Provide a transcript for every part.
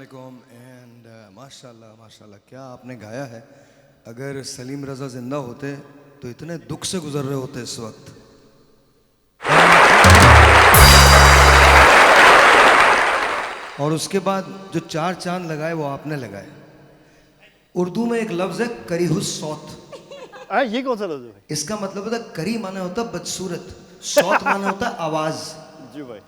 वालेकुम एंड माशाल्लाह माशाल्लाह क्या आपने गाया है। अगर सलीम रज़ा जिंदा होते तो इतने दुख से गुजर रहे होते इस वक्त। और उसके बाद जो 4 चांद लगाए वो आपने लगाए। उर्दू में एक लफ्ज है करीहुस सौत। ये कौन सा लफ्ज़ है? इसका मतलब होता है करी माने होता है बदसूरत, सौत माने होता है आवाज। जी भाई।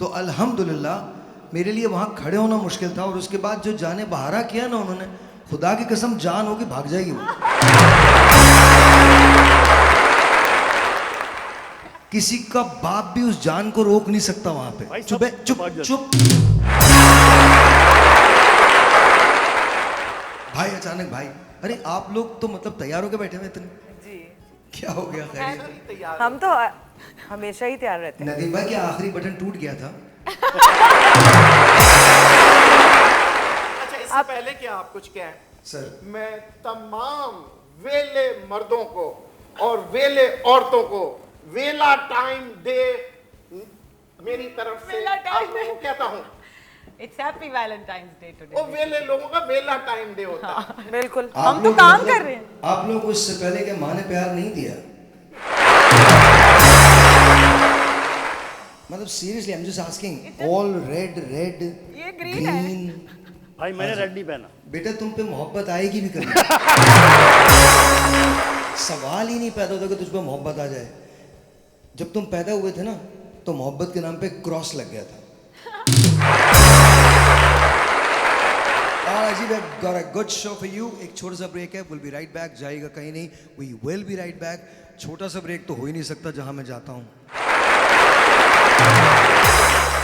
तो अल्हम्दुलिल्लाह मेरे लिए वहां खड़े होना मुश्किल था और उसके बाद जो जाने बहारा किया ना उन्होंने, खुदा की कसम जान होगी भाग जाएगी वो। किसी का बाप भी उस जान को रोक नहीं सकता वहां पे। चुप है, चुप चुप। भाई अचानक भाई, अरे आप लोग तो मतलब तैयार होके बैठे हुए इतने जी। क्या हो गया? खैर हम तो हमेशा ही तैयार रहते हैं। नदीम भाई क्या आखिरी बटन टूट गया था? अच्छा इससे पहले क्या आप कुछ कहें सर मैं तमाम वेले मर्दों को और वेले औरतों को वेला टाइम डे मेरी तरफ से आप लोगों को कहता हूँ। It's Happy Valentine's Day today. वो वेले लोगों का वेला टाइम डे होता है। बिल्कुल आप हम तो लोग काम मतलब- कर रहे हैं। आप लोगों को इससे पहले क्या माँ ने प्यार नहीं दिया? मतलब seriously I am just asking. All red red ये green है। भाई मैंने रेड नहीं पहना। बेटा तुम पे मोहब्बत आएगी भी कभी। सवाल ही नहीं पैदा होता कि तुझ पे मोहब्बत आ जाए। जब तुम पैदा हुए थे ना तो मोहब्बत के नाम पे क्रॉस लग गया था। अजीब है। Got a good show for you. एक छोटा सा ब्रेक है, विल बी राइट बैक। जाएगा कहीं नहीं, we will be right back. छोटा सा ब्रेक तो हो ही नहीं सकता जहां मैं जाता हूं।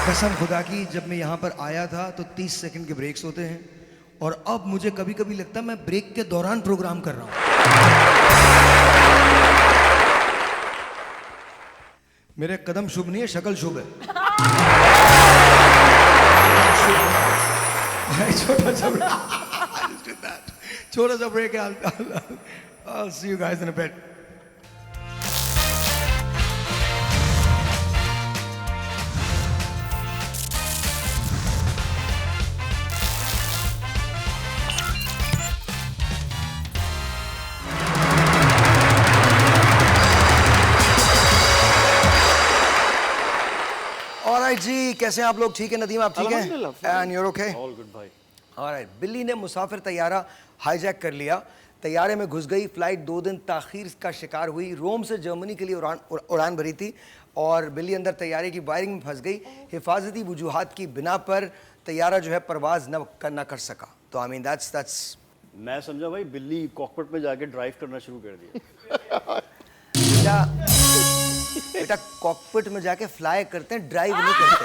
कसम खुदा की जब मैं यहाँ पर आया था तो 30 सेकंड के ब्रेक्स होते हैं और अब मुझे कभी कभी लगता है मैं ब्रेक के दौरान प्रोग्राम कर रहा हूँ। मेरे कदम शुभ नहीं है, शक्ल शुभ है। छोटा सा छोटा सा ब्रेक है। I'll see you guys in a bit. Alright जी, कैसे हैं आप लोग? ठीक है नदीम, आप ठीक हैं? And you're okay? All good भाई। ऑलराइट। बिल्ली ने मुसाफिर तैयारा हाईजैक कर लिया। तैयारे में घुस गई। फ्लाइट 2 दिन ताखीर का शिकार हुई। रोम से जर्मनी के लिए उड़ान भरी थी और बिल्ली अंदर तैयारे की वायरिंग में फंस गई। हिफाजती वजूहात की बिना पर तैयारा जो है परवाज न कर सका। तो आई मीन दैट्स मैं समझा भाई बिल्ली कॉकपिट में जाके ड्राइव करना शुरू कर दिया। बेटा कॉकपिट में जाके फ्लाई करते हैं, ड्राइव नहीं करते।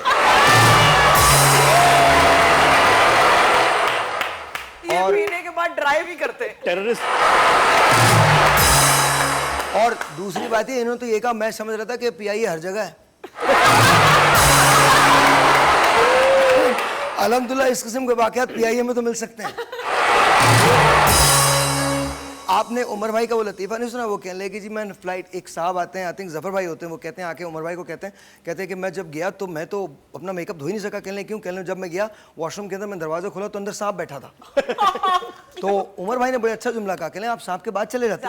ये और- पीने के बाद ड्राइव ही करते हैं। टेररिस्ट। और दूसरी बात है, इन्होंने तो ये कहा, मैं समझ रहा था कि पीआईए हर जगह है। अल्हम्दुलिल्लाह इस किस्म के वाकयात पीआईए में तो मिल सकते हैं। आपने उमर भाई का वो लतीफ़ा नहीं सुना? वो कहने लगे कि जी मैं फ्लाइट, एक साहब आते हैं, आई थिंक जफ़र भाई होते हैं, वो कहते हैं आके उमर भाई को कहते हैं कि मैं जब गया तो मैं तो अपना मेकअप धो ही नहीं सका। कहने क्यों? कहने जब मैं गया वॉशरूम के अंदर, मैं दरवाज़ा खोला तो अंदर सांप बैठा था। तो उमर भाई ने बड़ा अच्छा जुमला कहा, कहने आप सांप के बाद चले जाते।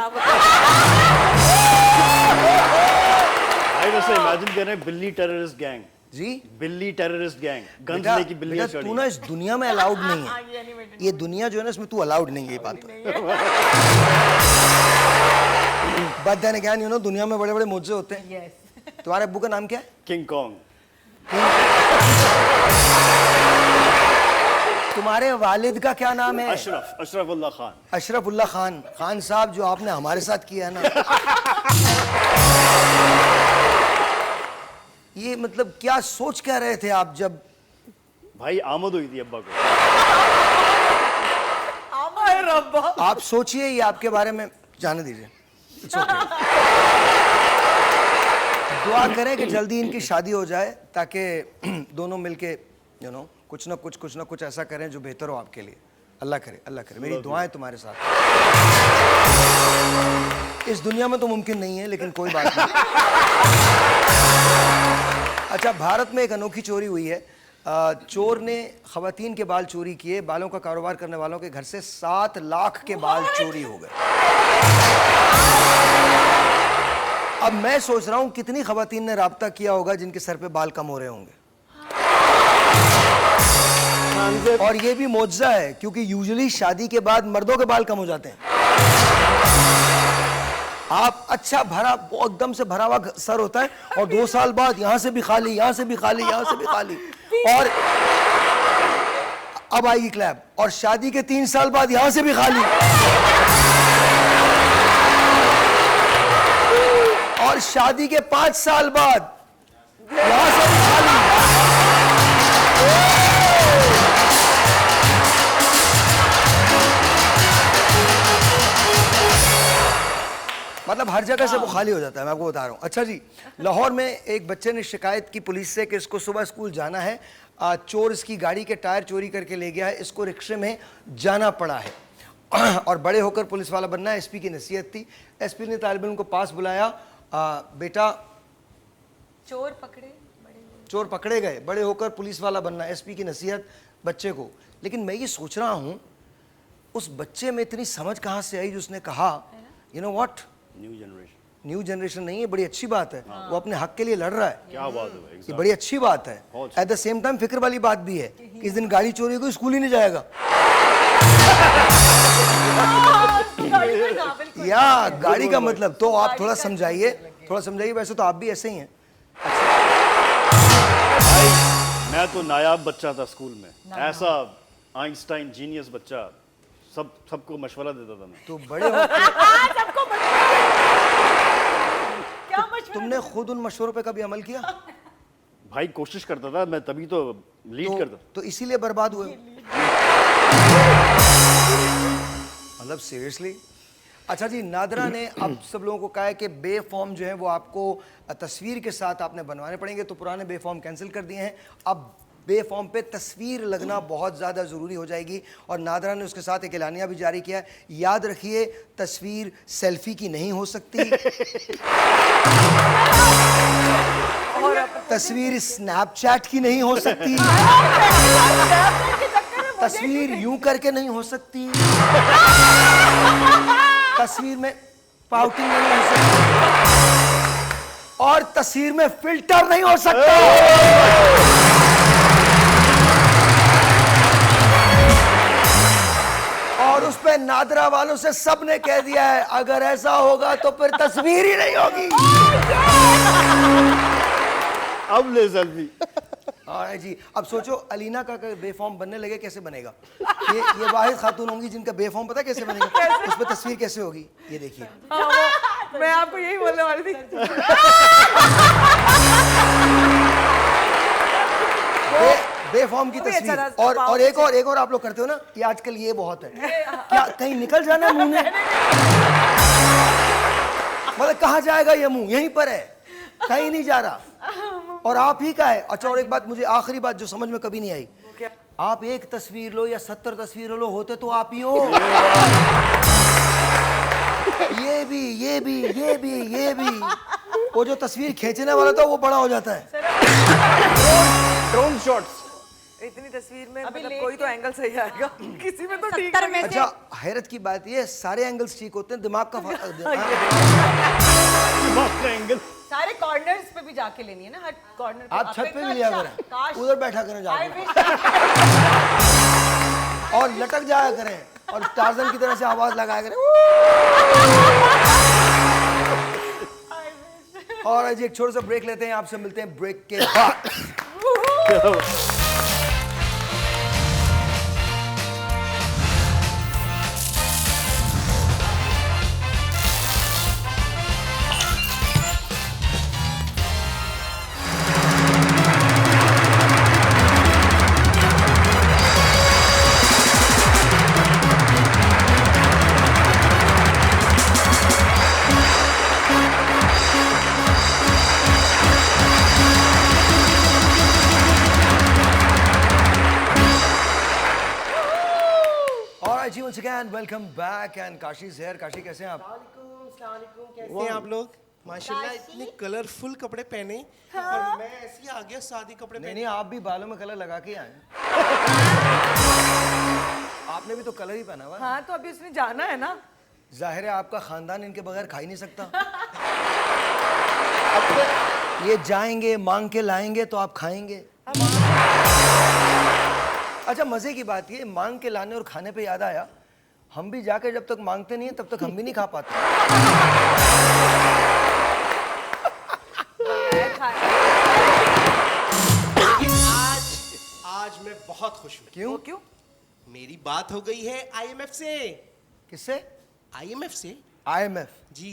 भाई वैसे इमेजिन कर रहे हैं बिल्ली टेररिस्ट गैंग। जी बिल्ली टेररिस्ट गैंग गन्स बेटा, लेके बिल्लियां बेटा, चढ़ी। तू ना इस दुनिया में अलाउड नहीं है। ये दुनिया जो है ना इसमें तू अलाउड नहीं है, ये बात। But then again you know दुनिया में बड़े बड़े मुझसे होते हैं। Yes. तुम्हारे अब्बू का नाम क्या है? King Kong. तुम्हारे वालिद का क्या नाम है? अशरफुल्लाह खान। अशरफुल्लाह खान। खान साहब जो आपने हमारे साथ किया है ना, ये मतलब क्या सोच क्या रहे थे आप जब? भाई आमद हुई थी अब्बा को। हाय रब्बा। आप सोचिए, ये आपके बारे में जाने दीजिए। It's okay. दुआ करें कि जल्दी इनकी शादी हो जाए ताकि दोनों मिलके यू नो कुछ ना कुछ ऐसा करें जो बेहतर हो आपके लिए। अल्लाह करे, अल्लाह करे। मेरी दुआएं तुम्हारे साथ। इस दुनिया में तो मुमकिन नहीं है, लेकिन कोई बात नहीं। अच्छा, भारत में एक अनोखी चोरी हुई है। चोर ने खवातीन के बाल चोरी किए, बालों का कारोबार करने वालों के घर से 7 लाख के बाल चोरी हो गए। अब मैं सोच रहा हूं कितनी खवातीन ने राब्ता किया होगा जिनके सर पे बाल कम हो रहे होंगे। और ये भी मौजज़ा है क्योंकि यूजुअली शादी के बाद मर्दों के बाल कम हो जाते हैं। आप अच्छा भरा एकदम से भरा हुआ सर होता है और 2 साल बाद यहां से भी खाली, यहां से भी खाली, यहां से भी खाली, और अब आएगी क्लैप, और शादी के 3 साल बाद यहां से भी खाली, और शादी के 5 साल बाद यहां से भी खाली। मतलब हर जगह से वो खाली हो जाता है, मैं आपको बता रहा हूँ। अच्छा जी, लाहौर में एक बच्चे ने शिकायत की पुलिस से कि इसको सुबह स्कूल जाना है, चोर इसकी गाड़ी के टायर चोरी करके ले गया है, इसको रिक्शे में जाना पड़ा है और बड़े होकर पुलिस वाला बनना है। एसपी की नसीहत थी। एसपी ने तालिब इल्म को पास बुलाया, बेटा चोर पकड़े गए, बड़े होकर पुलिस वाला बनना, एसपी की नसीहत बच्चे को। लेकिन मैं ये सोच रहा हूँ उस बच्चे में इतनी समझ कहाँ से आई जो उसने कहा you know what, new generation नहीं है, बड़ी अच्छी बात है, वो अपने हक के लिए लड़ रहा है, क्या बात है भाई, ये बड़ी अच्छी बात है। एट द सेम टाइम फिक्र वाली बात भी है कि इस दिन गाड़ी चोरी हो गई, स्कूल ही नहीं जाएगा। या गाड़ी का मतलब तो आप थोड़ा समझाइए, वैसे तो आप भी ऐसे ही हैं। भाई मैं तो नायाब बच्चा था स्कूल में, ऐसा आइंस्टाइन जीनियस बच्चा, सबको मशवरा देता था मैं। तो बड़े होकर क्या मशवरा? तुमने खुद उन मशवरों पे कभी अमल किया? भाई कोशिश करता था मैं, तभी तो लीड करता। तो इसीलिए बर्बाद हुए मतलब सीरियसली। अच्छा जी, नादरा ने अब सब लोगों को कहा है कि बे फॉर्म जो है वो आपको तस्वीर के साथ आपने बनवाने पड़ेंगे, तो पुराने बे फॉर्म कैंसिल कर दिए हैं। अब बे फॉर्म पे तस्वीर लगना बहुत ज़्यादा ज़रूरी हो जाएगी। और नादरा ने उसके साथ एक एलानिया भी जारी किया है, याद रखिए तस्वीर सेल्फी की नहीं हो सकती, तस्वीर स्नैपचैट की नहीं हो सकती, तस्वीर यूं करके नहीं हो सकती, तस्वीर में पाउटिंग नहीं हो सकती, और तस्वीर में फिल्टर नहीं हो सकता। और उस पे नादरा वालों से सबने कह दिया है अगर ऐसा होगा तो फिर तस्वीर ही नहीं होगी। अब ले सेल्फी। और जी अब सोचो अलीना का बेफॉर्म बनने लगे, कैसे बनेगा? ये वाहिद खातून होंगी जिनका बेफॉर्म पता कैसे बनेगा, उस पर तस्वीर कैसे होगी, ये देखिए। मैं आपको यही बोलने वाली थी। बेफॉर्म की तस्वीर। और एक और आप लोग करते हो ना कि आजकल ये बहुत है, क्या कहीं निकल जाना है मुंह में, मतलब कहाँ जाएगा ये मुंह, यहीं पर है, कहीं नहीं जा रहा, और आप ही का है। अच्छा, और एक बात मुझे आखिरी बात जो समझ में कभी नहीं आई, आप एक तस्वीर लो या 70 तस्वीर लो, होते तो आप ही हो। ये भी वो जो तस्वीर खींचने वाला था वो बड़ा हो जाता है। Drone shots. इतनी तस्वीर में मतलब कोई तो एंगल सही आएगा, किसी में तो ठीक 70 में अच्छा, हैरत की बात ये सारे एंगल्स ठीक होते हैं, दिमाग का एंगल सारे कॉर्नर्स पे भी जाके लेनी है ना, हर कॉर्नर पे। आप छत पे भी लिया करें, उधर बैठा करें जाके, और लटक जाया करें और टार्जन की तरह से आवाज लगाया करें। और आज एक छोटा सा ब्रेक लेते हैं, आपसे मिलते हैं ब्रेक के बाद। जी once again welcome back and Kashi here। Kashi कैसे हैं आप? कैसे हैं आप लोग? माशाल्लाह इतने कलरफुल कपड़े पहने और मैं ऐसे ही आ गया सादी कपड़े नहीं पहने। नहीं, आप भी बालों में कलर लगा के आए। आपने भी तो कलर ही पहना हुआ है। हाँ तो अभी उसने जाना है ना। जाहिर है आपका खानदान इनके बगैर खा ही नहीं सकता। ये जाएंगे मांग के लाएंगे तो आप खाएंगे। अच्छा मजे की बात ये, मांग के लाने और खाने पे याद आया, हम भी जाके जब तक मांगते नहीं है तब तक हम भी नहीं खा पाते। लेकिन आज मैं बहुत खुश हूँ। क्यों? क्यों? मेरी बात हो गई है आईएमएफ से। किससे? आईएमएफ से IMF? जी,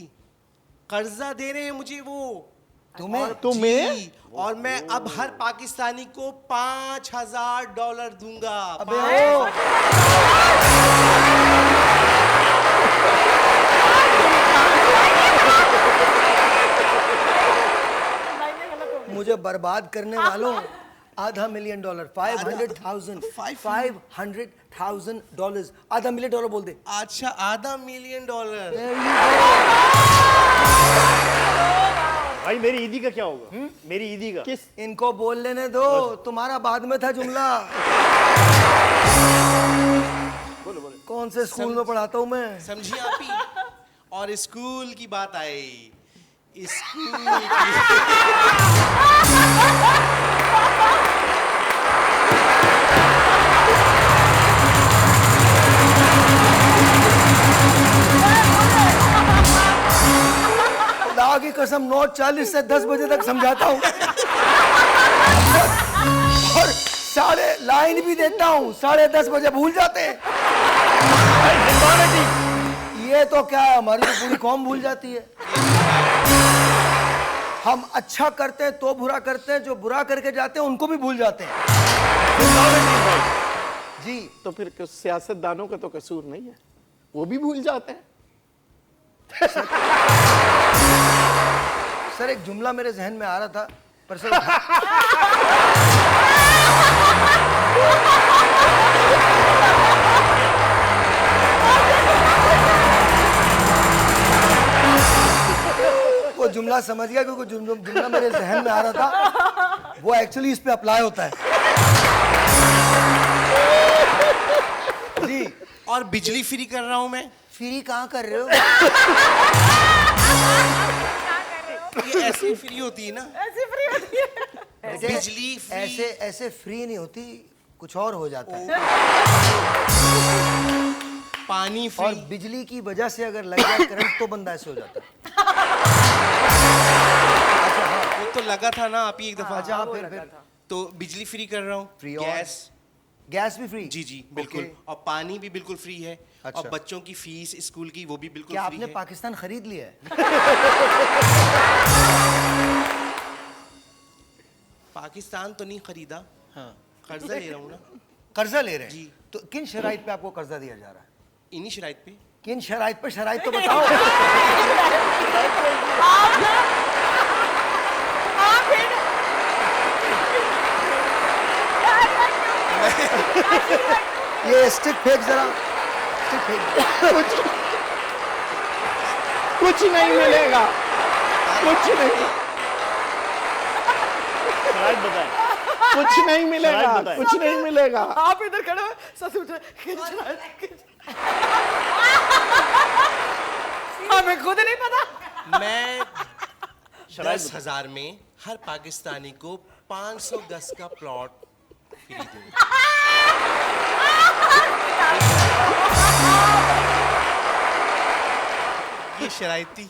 कर्जा दे रहे हैं मुझे वो। तुम्हें? और जी, और मैं अब हर पाकिस्तानी को $5,000 दूंगा। अबे ओ, मुझे बर्बाद करने वालों, $500,000 $500,000 $500,000 बोल दे। अच्छा, $500,000। भाई मेरी ईदी का क्या होगा? मेरी ईदी का किस? इनको बोल लेने दो, तुम्हारा बाद में था जुमला। बोलो बोलो। कौन से स्कूल में पढ़ाता हूँ मैं? समझिए आप ही। और स्कूल की बात आई, स्कूल की खुदा की कसम 9:40 से 10 बजे तक समझाता हूँ और सारे लाइन भी देता हूँ, 10:30 बजे भूल जाते हैं। ये तो क्या है, हमारी तो पूरी कौम भूल जाती है। हम अच्छा करते हैं तो बुरा करते हैं, जो बुरा करके जाते हैं उनको भी भूल जाते हैं। जी तो फिर सियासतदानों का तो कसूर नहीं है, वो भी भूल जाते हैं। सर एक जुमला मेरे जहन में आ रहा था पर सर वो जुमला समझ गया क्योंकि जुमला मेरे जहन में आ रहा था, वो एक्चुअली इस पे अप्लाई होता है। जी। और बिजली फ्री कर रहा हूं मैं। फ्री कहाँ कर रहे हो? ये ऐसे ही फ्री होती है ना, ऐसी फ्री होती है। बिजली फ्री। ऐसे फ्री नहीं होती, कुछ और हो जाता है। पानी और फ्री। बिजली की वजह से अगर लग जाए करंट तो बंदा ऐसे हो जाता है। वो तो लगा था ना आप ही एक दफा। अच्छा हाँ, फिर तो बिजली फ्री कर रहा हूँ। फ्री और गैस। गैस भी फ्री? जी जी बिल्कुल। ओके। और पानी भी बिल्कुल फ्री है। अच्छा। और बच्चों की फीस स्कूल की वो भी बिल्कुल क्या फ्री आपने है। पाकिस्तान खरीद लिया है? पाकिस्तान तो नहीं खरीदा, हाँ। कर्जा ले रहा हूँ ना। कर्जा ले रहे हैं? जी। तो किन शराइत पे आपको कर्जा दिया जा रहा है? इन्हीं शराइत पे। किन शराइत पे? शराइत तो बताओ। ये स्टिक फेंक जरा, स्टिक फेंक। कुछ नहीं मिलेगा, कुछ नहीं, शराइत बताएं। कुछ नहीं मिलेगा, शराइत बताएं। कुछ नहीं मिलेगा। आप इधर खड़े हो, ससुर हमें खुद नहीं पता। मैं शराइत 10,000 में हर पाकिस्तानी को 500 गज का प्लॉट फ्री दूंगा। ये शराइत थी।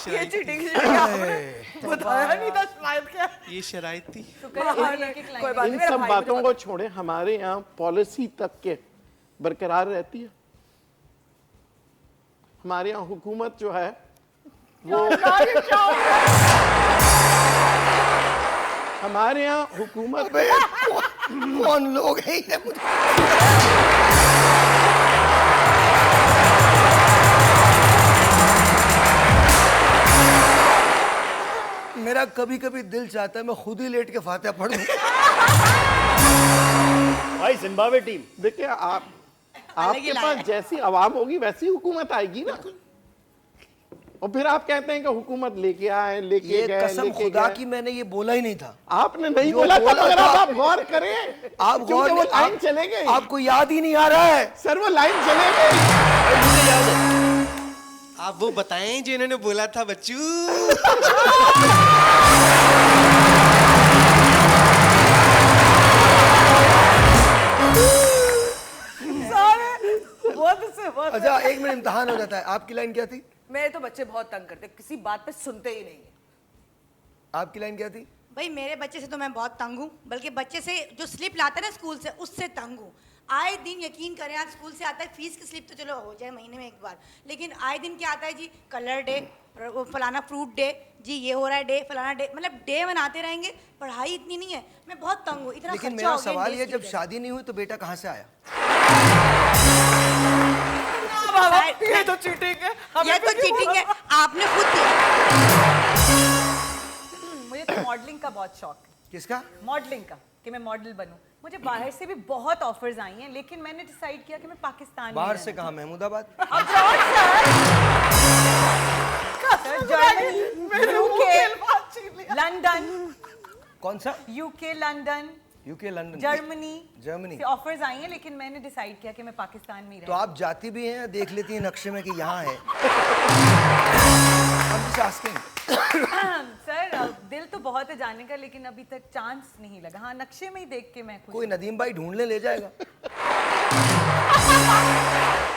ये चीटिंग आपने बताया नहीं था शायद। क्या ये शराइत थी। कोई बात नहीं, इन मेरा सब भाई बातों को छोड़े, हमारे यहाँ पॉलिसी तक के बरकरार रहती है। हमारे यहाँ हुकूमत जो है वो, हमारे यहाँ हुकूमत कौन लोग हैं ये? मेरा कभी कभी दिल चाहता है मैं खुद ही लेट के फातिहा पढ़ दूं। भाई जिम्बाब्वे टीम, देखिए आपके पास जैसी आवाम होगी वैसी हुकूमत आएगी ना। और फिर आप कहते हैं कि हुकूमत लेके आए, लेके ये गए, कसम लेके खुदा गए। की मैंने ये बोला ही नहीं था। आपने नहीं जो बोला था, बोला मगर था। आप गौर करें। आप क्योंकि गौर वो नहीं- लाइन आप- चले गए। आपको याद ही नहीं आ रहा है। सर वो लाइन चले गई। मुझे याद है। आप वो बताएं जो इन्होंने बोला था बच्चू। बहुत अच्छा एक मिनट इम्तिहान हो जाता है। आपकी लाइन क्या थी? मेरे तो बच्चे बहुत तंग करते, किसी बात पे सुनते ही नहीं है। आपकी लाइन क्या थी? भाई मेरे बच्चे से तो मैं बहुत तंग हूँ, बल्कि बच्चे से जो स्लिप लाता है ना स्कूल से, उससे तंग हूँ। आए दिन यकीन करें, आज स्कूल से आता है, फीस की स्लिप तो चलो हो जाए महीने में एक बार, लेकिन आए दिन क्या आता है जी, कलर डे, वो फलाना फ्रूट डे, जी ये हो रहा है डे, फलाना डे, मतलब डे मनाते रहेंगे। पढ़ाई इतनी नहीं है, मैं बहुत तंग हूँ। इतना लेकिन खर्चा मेरा हो गया इन सवाल days ये, की जब वजह से। शादी नहीं हुई तो बेटा कहाँ से आया? बाबा, ये तो चीटिंग है। हमें ये तो भी क्यों चीटिंग है, बोला? आपने खुद किया। मुझे तो मॉडलिंग का बहुत शौक है, किसका? मॉडलिंग का, कि मैं मॉडल बनूं। मुझे बाहर से भी बहुत ऑफर्स आई हैं, लेकिन मैंने डिसाइड किया कि मैं पाकिस्तान में बाहर रहना से कहाँ? महमूदाबाद? सर, जर्मनी, मेरे मुंह यूके, की बात छीन लिया। लंदन, कौन सा? UK, London, UK, London, Germany से ऑफर्स आई हैं, लेकिन मैंने डिसाइड किया कि मैं पाकिस्तान में ही तो रहूं। आप जाती भी हैं, देख लेती हैं नक्शे में कि यहाँ है? I'm just asking. सर दिल तो बहुत है जाने का, लेकिन अभी तक चांस नहीं लगा। हाँ, नक्शे में ही देख के मैं खुश कोई नदीम भाई ढूंढने ले जाएगा।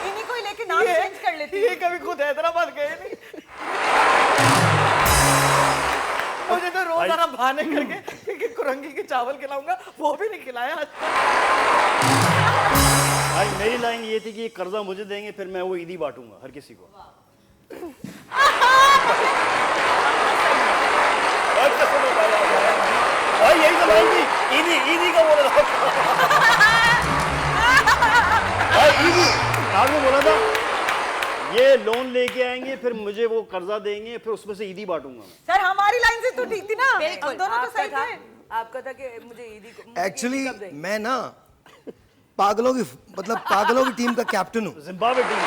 इन्हीं को ही लेके नाम चेंज कर लेती ये हूँ। कभी खुद हैदराबाद गए नहीं। मुझे तो रोजाना बहाने करके कि कुरंगी के चावल खिलाऊंगा, वो भी नहीं खिलाया आज तक। भाई मेरी लाइन ये थी कि ये कर्जा मुझे देंगे, फिर मैं वो ईदी बांटूंगा हर किसी को। भाई यही तो लाइन थी, ईदी ईदी का बोल रहा था। भाई ईदी आपने बोला था ये लोन लेके आएंगे, फिर मुझे वो कर्जा देंगे, फिर उसमें से ईदी बांटूंगा मैं। सर हमारी लाइन से तो ठीक थी ना, बिल्कुल। हम दोनों तो सही थे। आपका था कि मुझे ईदी को, मुझे एक्चुअली ईदी कब देंगे? मैं ना पागलों की पागलों की टीम का कैप्टन हूँ। Zimbabwe team.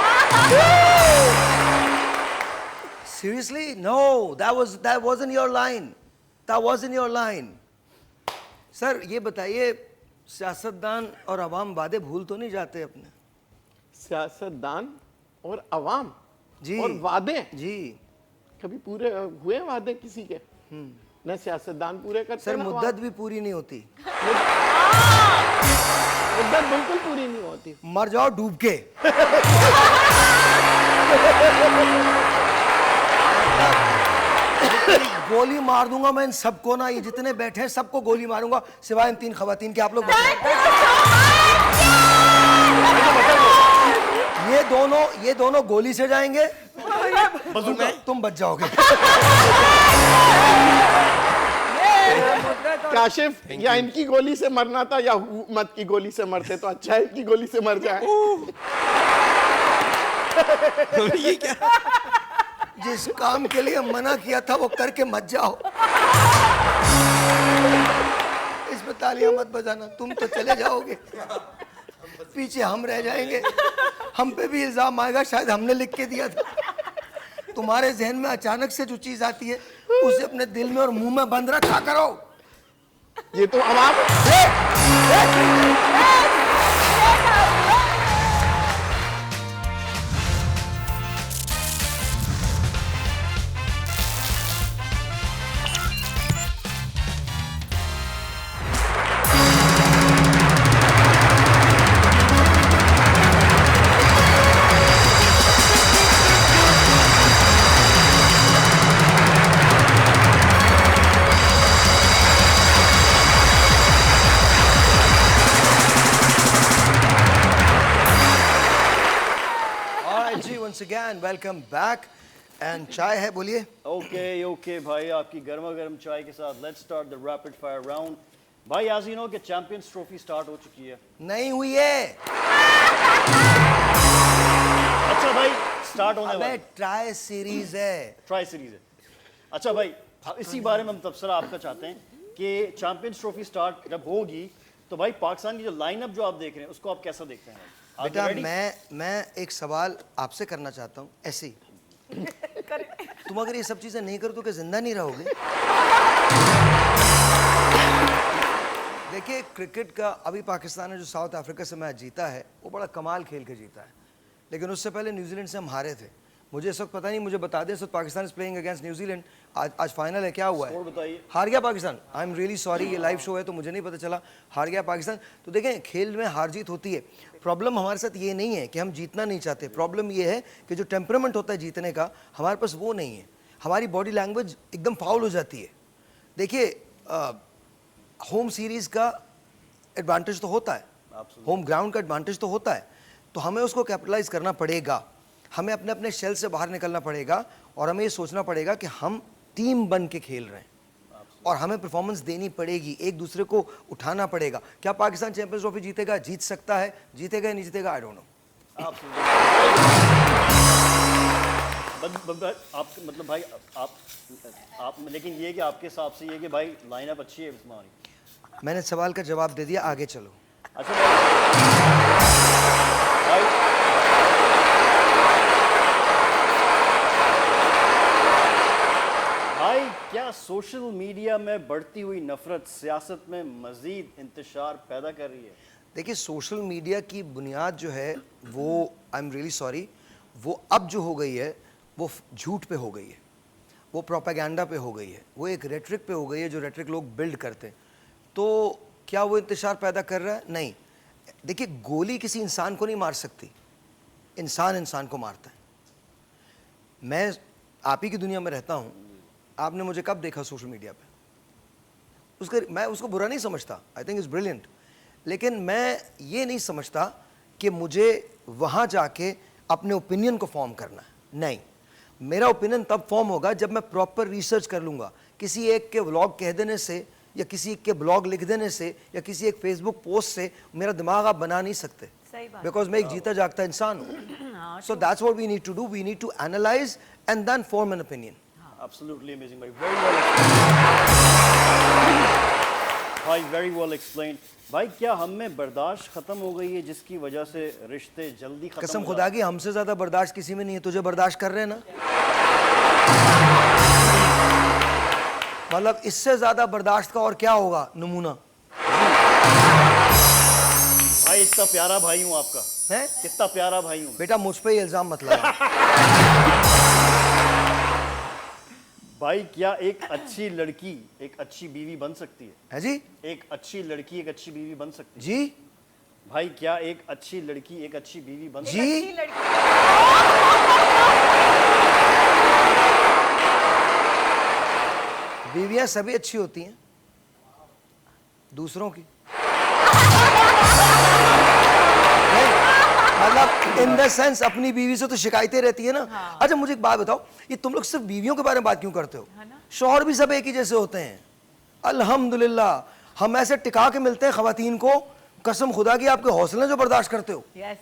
Seriously? No, that wasn't your line. That wasn't your line. Sir ये बताइए, सियासतदान और अवाम वादे भूल तो नहीं जाते अपने? सियासतदान और अवाम जी और वादे जी। कभी पूरे हुए वादे किसी के? न सियासतदान पूरे करते सर न मुद्दत भी पूरी नहीं होती। मुद्दत बिल्कुल पूरी नहीं होती। मर जाओ डूब के। गोली मार दूंगा मैं इन सबको ना, ये जितने बैठे हैं सबको गोली मारूंगा, सिवाय इन 3 खवातीन के। आप लोग बचो। ये दोनों गोली से जाएंगे, तुम बच जाओगे। काशिफ, या इनकी गोली से मरना था या हुकूमत की गोली से मरते तो अच्छा है इनकी गोली से मर जाए। ये क्या? जिस काम के लिए मना किया था वो करके मत जाओ। इसमें तालियां मत बजाना, तुम तो चले जाओगे, पीछे हम रह जाएंगे। हम पे भी इल्जाम आएगा शायद हमने लिख के दिया था। तुम्हारे जहन में अचानक से जो चीज आती है उसे अपने दिल में और मुंह में बंद रखा करो। ये तो अवाम once again welcome back and चाय है, बोलिए। ओके भाई, आपकी गर्मा गर्म चाय के साथ let's start the rapid fire round. भाई एज यू नो कि चैंपियंस ट्रॉफी स्टार्ट हो चुकी है। नहीं हुई है। अच्छा भाई, स्टार्ट होने अबे वाली ट्राई सीरीज है। ट्राई सीरीज है। अच्छा भाई, इसी बारे में हम तबसरा आपका चाहते हैं कि चैंपियंस ट्रॉफी स्टार्ट जब होगी तो भाई पाकिस्तान की जो लाइनअप जो आप देख रहे हैं उसको आप कैसा देखते हैं? Are you बेटा ready? मैं एक सवाल आपसे करना चाहता हूँ ऐसे ही। तुम अगर ये सब चीजें नहीं करो तो क्या जिंदा नहीं रहोगे? देखिए क्रिकेट का अभी पाकिस्तान ने जो साउथ अफ्रीका से मैच जीता है वो बड़ा कमाल खेल के जीता है, लेकिन उससे पहले न्यूजीलैंड से हम हारे थे। मुझे इस वक्त पता नहीं, मुझे बता दें इस वक्त Pakistan is playing against New Zealand. आज फाइनल है, क्या हुआ Score है? बताइए। हार गया Pakistan. I am really sorry, ये लाइव शो है तो मुझे नहीं पता चला, हार गया पाकिस्तान। तो देखें खेल में हार जीत होती है। प्रॉब्लम हमारे साथ ये नहीं है कि हम जीतना नहीं चाहते, प्रॉब्लम ये है कि जो टेम्परामेंट होता है जीतने का हमारे पास वो नहीं है। हमारी बॉडी लैंग्वेज एकदम फाउल हो जाती है। देखिए होम सीरीज़ का एडवांटेज तो होता है, होम ग्राउंड का एडवांटेज तो होता है, तो हमें उसको कैपिटलाइज करना पड़ेगा। हमें अपने अपने शेल से बाहर निकलना पड़ेगा और हमें ये सोचना पड़ेगा कि हम टीम बन के खेल रहे हैं और हमें परफॉर्मेंस देनी पड़ेगी, एक दूसरे को उठाना पड़ेगा। क्या पाकिस्तान चैंपियंस ट्रॉफी जीतेगा? जीत सकता है, जीतेगा या नहीं जीतेगा आई डोंट नो। आप मतलब भाई आप लेकिन ये कि आपके हिसाब से ये कि भाई लाइनअप अच्छी है हमारी। मैंने सवाल का जवाब दे दिया, आगे चलो। अच्छा भाई भाई क्या सोशल मीडिया में बढ़ती हुई नफरत सियासत में मजीद इंतशार पैदा कर रही है? देखिए सोशल मीडिया की बुनियाद जो है वो, आई एम रियली सॉरी, वो अब जो हो गई है वो झूठ पे हो गई है, वो प्रोपेगेंडा पे हो गई है, वो एक रेटरिक पे हो गई है जो रेटरिक लोग बिल्ड करते हैं। तो क्या वो इंतशार पैदा कर रहा है? नहीं। देखिए गोली किसी इंसान को नहीं मार सकती, इंसान इंसान को मारता है। मैं आप ही की दुनिया में रहता हूँ, आपने मुझे कब देखा सोशल मीडिया पे? मैं उसको बुरा नहीं समझता, आई थिंक इज़ ब्रिलियंट, लेकिन मैं ये नहीं समझता कि मुझे वहाँ जाके अपने ओपिनियन को फॉर्म करना है। नहीं, मेरा ओपिनियन तब फॉर्म होगा जब मैं प्रॉपर रिसर्च कर लूँगा। किसी एक के व्लॉग कह देने से या किसी एक के ब्लॉग लिख देने से या किसी एक फेसबुक पोस्ट से मेरा दिमाग आप बना नहीं सकते, बिकॉज मैं एक जीता जागता इंसान हूँ। So that's what we need to do, we need to analyze and then form an opinion. Absolutely amazing, भाई, very well explained। भाई very well explained। भाई क्या हम में बर्दाश्त खत्म हो गई है जिसकी वजह से रिश्ते जल्दी खत्म कसम हो खुदा की हमसे ज्यादा बर्दाश्त किसी में नहीं है। तुझे बर्दाश्त कर रहे हैं ना, मतलब इससे ज्यादा बर्दाश्त का और क्या होगा नमूना। भाई इतना प्यारा भाई हूँ आपका, है कितना प्यारा भाई हूँ। बेटा मुझ पे ही इल्जाम मत लगा। भाई क्या एक अच्छी लड़की एक अच्छी बीवी बन सकती है जी? एक अच्छी लड़की एक अच्छी बीवी बन सकती है? जी भाई क्या एक अच्छी लड़की एक अच्छी बीवी बन सकती जी अच्छी लड़की बीवियां सभी अच्छी होती हैं, दूसरों की नहीं, मतलब इन द सेंस अपनी बीवी से तो शिकायतें रहती है ना। अच्छा मुझे एक बात बताओ, ये तुम लोग सिर्फ बीवियों के बारे में बात क्यों करते हो? शौहर भी सब एक ही जैसे होते हैं। अल्हम्दुलिल्लाह हम ऐसे टिका के मिलते हैं खवातीन को, कसम खुदा की आपके हौसले जो बर्दाश्त करते हो। यस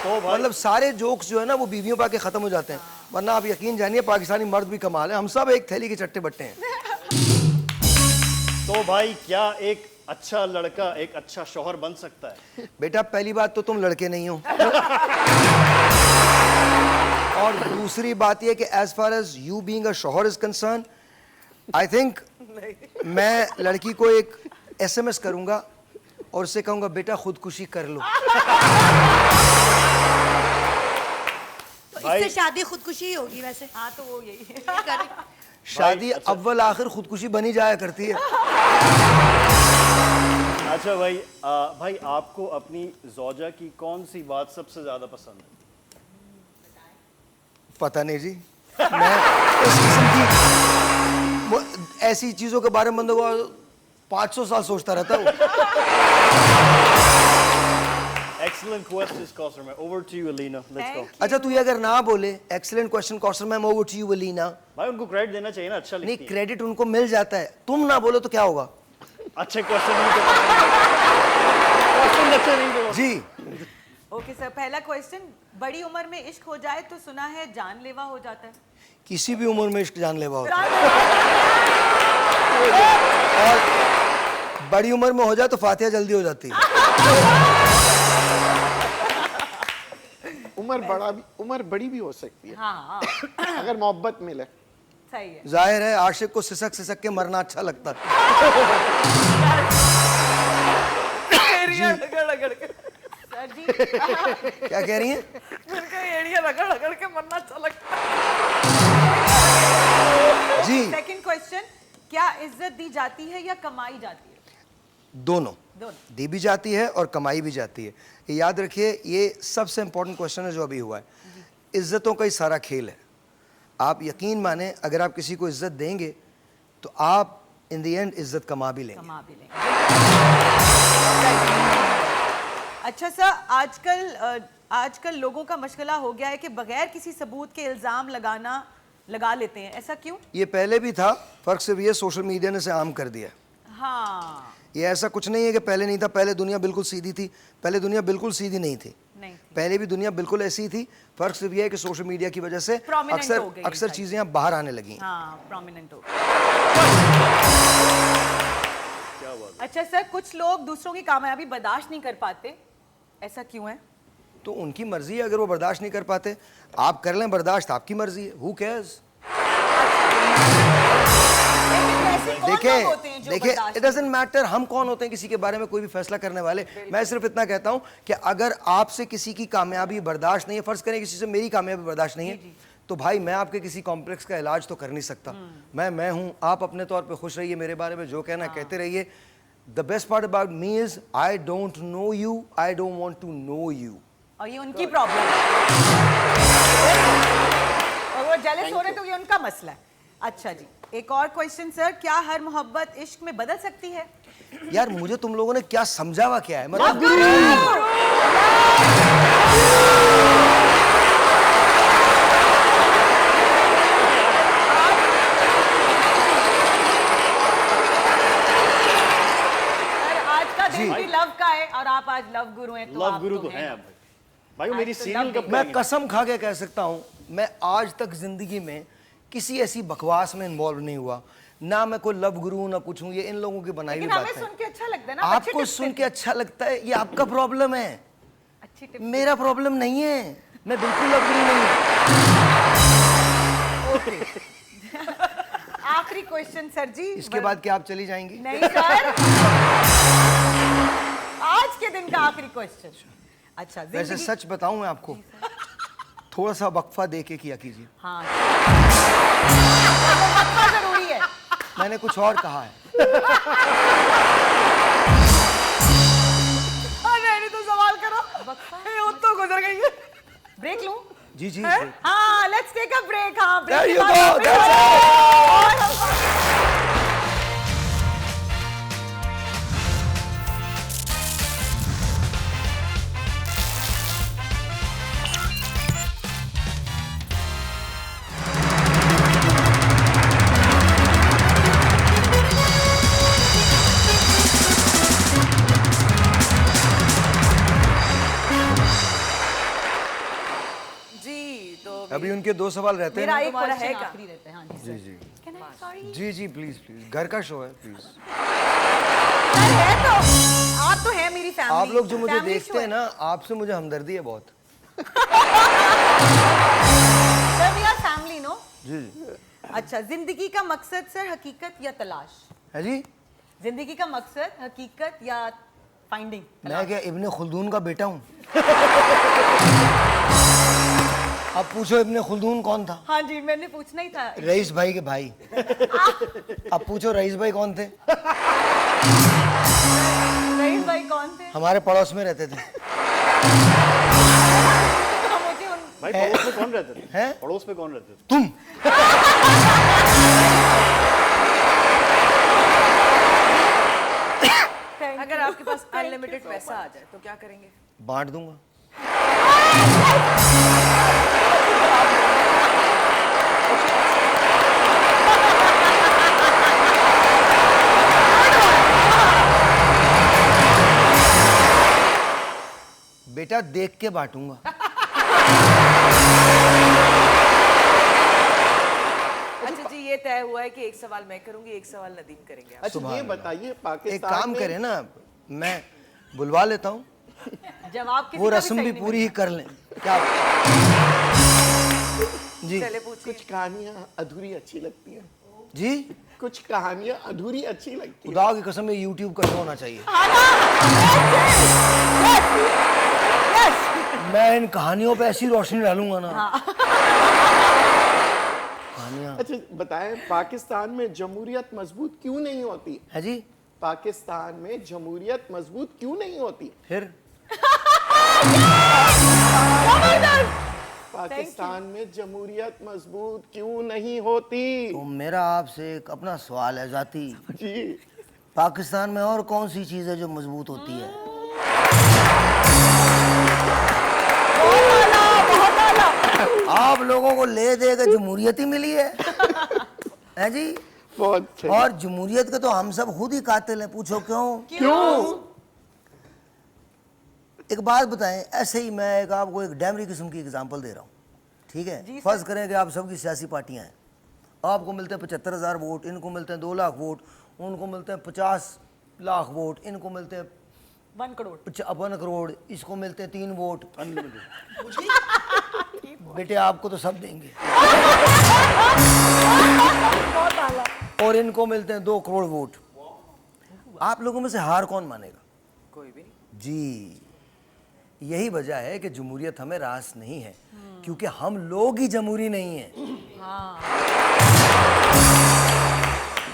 तो भाई मतलब सारे जोक्स जो है ना वो बीवियों पे आके खत्म हो जाते हैं, वरना आप यकीन जानिए पाकिस्तानी मर्द भी कमाल है, हम सब एक थैली के चट्टे बट्टे हैं। तो भाई क्या एक अच्छा लड़का एक अच्छा शौहर बन सकता है? बेटा पहली बात तो तुम लड़के नहीं हो, और दूसरी बात यह कि as far as you being a शौहर इज कंसर्न, आई थिंक मैं लड़की को एक SMS करूंगा और उससे कहूंगा बेटा खुदकुशी कर लो। तो इससे शादी खुदकुशी ही होगी वैसे। हाँ तो वो यही है। शादी अच्छा। अव्वल आखिर खुदकुशी बनी जाया करती है। अच्छा भाई भाई आपको अपनी जोजा की कौन सी बात सबसे ज्यादा पसंद है? पता नहीं जी, मैं इस किस्म की ऐसी चीजों के बारे में बंदों को 500 साल सोचता रहता हूँ। Excellent questions, Kausar. Over to you, Alina. Let's go. अच्छा तू ये अगर ना बोले excellent question Kaushal ma'am, over to you Alina. भाई उनको क्रेडिट देना चाहिए ना, अच्छा नहीं लिखती है। क्रेडिट उनको मिल जाता है, तुम ना बोलो तो क्या होगा? अच्छे क्वेश्चन नहीं दे क्वेश्चन अच्छे नहीं दे। जी ओके सर, पहला क्वेश्चन, बड़ी उम्र में इश्क हो जाए तो सुना है जानलेवा हो जाता है। किसी भी उम्र में इश्क जानलेवा होता है, और बड़ी उम्र में हो जाए तो फातिहा जल्दी हो जाती है। उम्र बड़ी भी हो सकती है हाँ अगर मोहब्बत मिले। सही है। जाहिर है आशिक को सिसक सिसक के मरना अच्छा लगता है। एड़ियां रगड़ रगड़ के, सर जी क्या कह रही हैं? मिलकर एड़ियां रगड़ रगड़ के मरना अच्छा लगता है। जी, सेकंड क्वेश्चन, क्या इज्जत दी जाती है या कमाई जाती है? दोनों दोनों। दी भी जाती है और कमाई भी जाती है। ये याद रखिए, ये सबसे इंपॉर्टेंट क्वेश्चन है जो अभी हुआ है। इज्जतों का ही सारा खेल है। आप यकीन माने, अगर आप किसी को इज्जत देंगे तो आप इन द एंड इज्जत कमा भी लेंगे। कमा भी लेंगे। अच्छा सर, आजकल लोगों का मशगला हो गया है कि बगैर किसी सबूत के इल्जाम लगा लेते हैं, ऐसा क्यों? ये पहले भी था, फर्क सिर्फ ये सोशल मीडिया ने इसे आम कर दिया। हाँ, ये ऐसा कुछ नहीं है कि पहले नहीं था। पहले दुनिया बिल्कुल सीधी थी, पहले दुनिया बिल्कुल सीधी नहीं थी। नहीं थी। पहले भी दुनिया बिल्कुल ऐसी ही थी। फर्क सिर्फ ये है कि सोशल मीडिया की वजह से Prominent हो गई अक्सर है चीजें अब बाहर आने लगी हैं। हाँ, प्रोमिनेंट हो। क्या बात अच्छा सर, कुछ लोग दूसरों की कामयाबी बर्दाश्त नहीं कर पाते, ऐसा क्यों है? तो उनकी मर्जी है, अगर वो बर्दाश्त नहीं कर पाते, आप कर लें बर्दाश्त, आपकी मर्जी है। Who cares? देखिए, इट डजंट मैटर हम कौन होते हैं किसी के बारे में कोई भी फैसला करने वाले। मैं सिर्फ इतना कहता हूं कि अगर आपसे किसी की कामयाबी बर्दाश्त नहीं है, फर्ज करें किसी से मेरी कामयाबी बर्दाश्त नहीं है, तो भाई मैं आपके किसी कॉम्प्लेक्स का इलाज तो कर नहीं सकता। मैं हूं, आप अपने तौर पे खुश रहिए, मेरे बारे में जो कहना कहते रहिए। The best part about me is I don't know you, I don't want to know you. और ये उनकी प्रॉब्लम है, और वो जेलस हो रहे तो ये उनका मसला है। अच्छा जी, एक और क्वेश्चन सर, क्या हर मोहब्बत इश्क में बदल सकती है? यार मुझे तुम लोगों ने क्या समझावा क्या है, मतलब आज का दिन भी लव का है और आप आज लव गुरु हैं, तो लव आप गुरु तो हैं आप भाई। मेरी तो सीरियल love कब मैं करेंगे? कसम खा के कह सकता हूं, मैं आज तक जिंदगी में किसी ऐसी बकवास में इन्वॉल्व नहीं हुआ। ना मैं कोई लव गुरु हूं, ना कुछ हूं। ये इन लोगों की बनाई हुई लेकिन बात हमें है। सुन के अच्छा लगता है ना, अच्छे आपको tips सुन देते के अच्छा लगता है, ये आपका प्रॉब्लम है, हैं। अच्छी टिप्स। मेरा प्रॉब्लम नहीं है। मैं बिल्कुल लव गुरु नहीं हूं। आखिरी क्वेश्चन सर जी। इसके बाद क्या आप चली जाएंगी? नहीं सर, आज के दिन का आखिरी क्वेश्चन। अच्छा, वैसे जिंदगी, सच बताऊं मैं आपको, थोड़ा सा वक्फा दे के किया कीजिए। हाँ वक्फा जरूरी है। मैंने कुछ और कहा है। नहीं तो सवाल करो, ये तो गुजर गई है। ब्रेक लूं? जी जी हैं? हाँ, लेट्स टेक अ ब्रेक। हाँ, ब्रेक There के you बाद go, वापस that's आएंगे। जी, तो अभी उनके दो सवाल रहते मेरा हैं। एक तुम्हारा क्वेश्चन है क्या? आखिरी रहता है। हाँ जी जी सर। जी Can I- sorry? जी जी प्लीज प्लीज, घर का शो है प्लीज। सर, है तो आप तो है मेरी फैमिली। आप लोग जो मुझे Family देखते show हैं ना, आपसे मुझे हमदर्दी है बहुत। Sir, we are family, no? जी जी। अच्छा, जिंदगी का मकसद सर हकीकत या तलाश? है जी, जिंदगी का मकसद हकीकत या फाइंडिंग? मैं क्या इब्ने खुल्दून का बेटा हूँ? अब पूछो इब्ने खुल्दून कौन था? हाँ जी, मैंने पूछना ही था। रईस भाई के भाई। अब पूछो रईस भाई कौन थे? रईस भाई कौन थे? हमारे पड़ोस में रहते थे। मुझे उन भाई पड़ोस में कौन रहते थे? हैं? पड़ोस में कौन रहते थे? तुम। अगर आपके पास अनलिमिटेड पैसा आ जाए तो क्या करेंगे? बांट दूंगा। बेटा देख के बांटूंगा। अच्छा जी, ये तय हुआ है कि एक सवाल मैं करूंगी, एक सवाल नदीम करेंगे। आप अच्छा ये बताइए एक पाकिस्तान काम में करें ना, मैं बुलवा लेता हूँ, जवाब किसी वो का भी रस्म सही भी नहीं पूरी ही कर लें क्या? जी मिला। चले पूछिए। कुछ कहानियां अधूरी अच्छी लगती हैं, जी, कुछ कहानियां अधूरी अच्छी लगती हैं। खुदा की कसम ये YouTube का शो होना चाहिए। मैं इन कहानियों पे ऐसी रोशनी डालूंगा ना। कहानियां अच्छा बताएं पाकिस्तान में जमहूरियत मजबूत क्यों नहीं होती? है जी। पाकिस्तान में जमहूरियत मजबूत क्यों नहीं होती? फिर पाकिस्तान में जमहूरियत मजबूत क्यों नहीं होती? तो मेरा आपसे एक अपना सवाल है जाती, जी पाकिस्तान में और कौन सी चीज है जो मजबूत होती है? आप लोगों को ले दे के जमहूरियत ही मिली है, है जी। बहुत सही। और जमहूरियत के तो हम सब खुद ही कातिल हैं, पूछो क्यों? क्यों? एक बात बताएं, ऐसे ही मैं एक आपको एक डैमरी किस्म की एग्जांपल दे रहा हूँ, ठीक है? फर्ज करें कि आप सबकी सियासी पार्टियां हैं, आपको मिलते हैं 75,000 वोट, इनको मिलते हैं 2 लाख वोट, उनको मिलते हैं 50 लाख वोट, इनको मिलते हैं 1 करोड़। 1 करोड़, इसको मिलते हैं 3 वोट। बेटे आपको तो सब देंगे, और इनको मिलते हैं 2 करोड़ वोट। आप लोगों में से हार कौन मानेगा? कोई भी नहीं। जी, यही वजह है कि जमहूरियत हमें रास नहीं है, क्योंकि हम लोग ही जमहूरी नहीं हैं।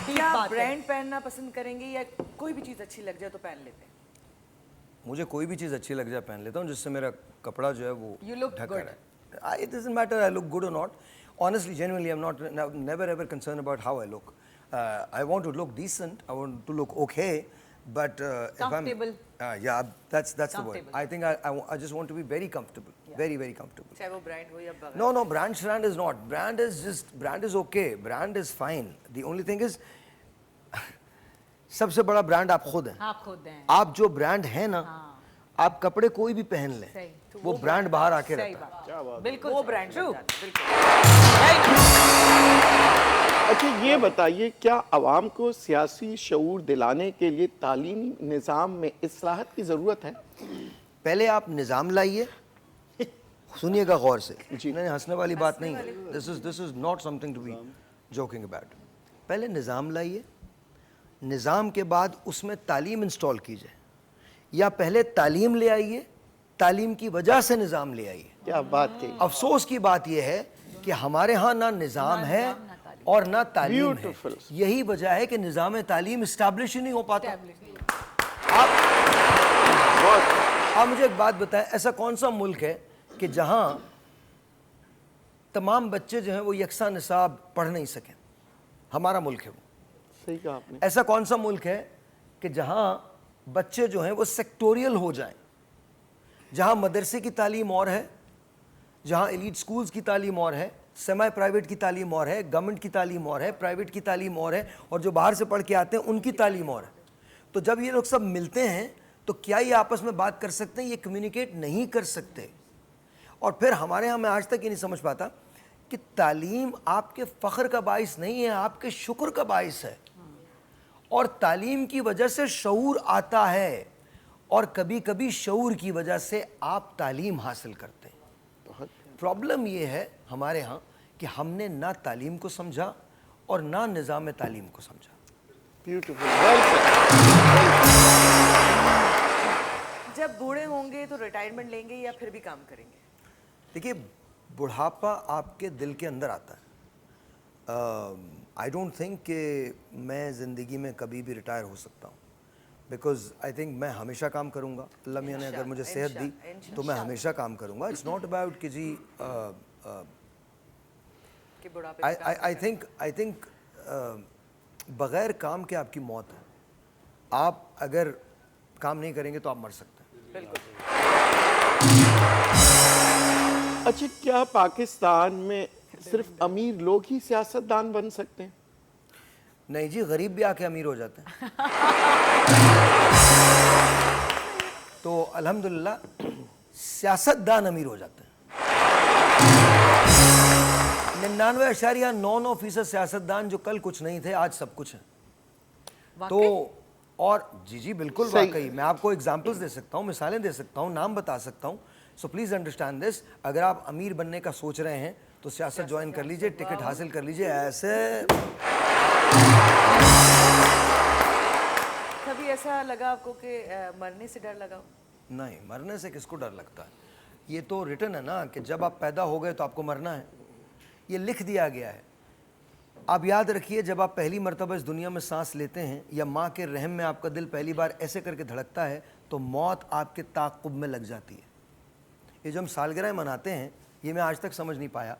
क्या ब्रांड पहनना पसंद करेंगे या कोई भी चीज अच्छी लग जाए तो पहन लेते हैं? मुझे कोई भी चीज़ अच्छी लग जाए पहन लेता हूँ, जिससे मेरा कपड़ा जो है वो You look ढका good. रहे। It doesn't matter I look good or not. Honestly, genuinely, I'm not never ever concerned about how I look. I want to look decent. I want to look okay, but Comfortable. if I'm yeah, that's the word. Comfortable. I think I just want to be very comfortable, very comfortable. चाहे वो brand हो या बगैर। No, brand is not. Brand is okay. Brand is fine. The only thing is सबसे बड़ा brand आप खुद हैं। आप खुद हैं। आप जो ब्रांड है ना, आप कपड़े कोई भी पहन लें, सही, तो वो ब्रांड बाहर आके सही रहता है। बात। बिल्कुल वो ब्रांड बिल्कुल। अच्छा ये बताइए क्या आवाम को सियासी शऊर दिलाने के लिए तालीमी निज़ाम में इस्लाहत की ज़रूरत है? पहले आप निज़ाम लाइए, सुनिएगा गौर से, मैंने हंसने वाली बात नहीं है, this is not something to be joking about. पहले निज़ाम लाइए, निज़ाम के बाद उसमें तालीम इंस्टॉल कीजिए, या पहले तालीम ले आइए, तालीम की वजह से निज़ाम ले आइए। क्या बात कही। अफसोस की बात यह है कि हमारे यहाँ ना निज़ाम है और ना तालीम है। Beautiful. यही वजह है कि निज़ाम तालीम इस्टेब्लिश ही नहीं हो पाता। आप मुझे एक बात बताएं, ऐसा कौन सा मुल्क है कि जहाँ तमाम बच्चे जो हैं वो यकसा निसाब पढ़ नहीं सकें? हमारा मुल्क है वो। सही कहा आपने। ऐसा कौन सा मुल्क है कि जहाँ बच्चे जो हैं वो सेक्टोरियल हो जाएं, जहाँ मदरसे की तालीम और है, जहाँ एलीट स्कूल्स की तालीम और है, सेमी प्राइवेट की तालीम और है, गवर्नमेंट की तालीम और है, प्राइवेट की तालीम और है, और जो बाहर से पढ़ के आते हैं उनकी तालीम और है। तो जब ये लोग सब मिलते हैं तो क्या ये आपस में बात कर सकते हैं? ये कम्युनिकेट नहीं कर सकते। और फिर हमारे यहाँ मैं आज तक ये नहीं समझ पाता कि तालीम आपके फ़ख्र का बाइस नहीं है, आपके शुक्र का बाइस है। और तालीम की वजह से शऊर आता है, और कभी कभी शऊर की वजह से आप तालीम हासिल करते हैं। प्रॉब्लम ये है हमारे यहाँ कि हमने ना तालीम को समझा और ना निज़ाम तालीम को समझा। ब्यूटीफुल। जब बूढ़े होंगे तो रिटायरमेंट लेंगे या फिर भी काम करेंगे? देखिए, बुढ़ापा आपके दिल के अंदर आता है। आई डोंट थिंक कि मैं ज़िंदगी में कभी भी रिटायर हो सकता हूँ, बिकॉज आई थिंक मैं हमेशा काम करूँगा। अल्लाह मियाँ ने अगर मुझे सेहत दी तो मैं हमेशा काम करूँगा। इट्स नॉट अबाउट कि जी कि बुढ़ापे में काम आई थिंक बग़ैर काम के आपकी मौत है। आप अगर काम नहीं करेंगे तो आप मर सकते हैं। अच्छा क्या पाकिस्तान में सिर्फ अमीर लोग ही सियासतदान बन सकते हैं? नहीं जी, गरीब भी आके अमीर हो जाते हैं। तो अल्हम्दुलिल्लाह सियासतदान अमीर हो जाते हैं। 99.99% सियासतदान जो कल कुछ नहीं थे आज सब कुछ है। तो और जी बिल्कुल वाकई, मैं आपको एग्जांपल्स दे सकता हूँ, मिसालें दे सकता हूँ, नाम बता सकता हूँ। सो प्लीज अंडरस्टैंड दिस, अगर आप अमीर बनने का सोच रहे हैं तो सियासत ज्वाइन कर लीजिए, टिकट हासिल कर लीजिए। ऐसे कभी ऐसा लगा आपको कि मरने से डर लगा हो? नहीं, मरने से किसको डर लगता है? ये तो रिटन है ना कि जब आप पैदा हो गए तो आपको मरना है, ये लिख दिया गया है। आप याद रखिए, जब आप पहली मर्तबा इस दुनिया में सांस लेते हैं या माँ के रहम में आपका दिल पहली बार ऐसे करके धड़कता है तो मौत आपके ताक़ुब में लग जाती है। ये जो हम सालगिरह मनाते हैं, ये मैं आज तक समझ नहीं पाया,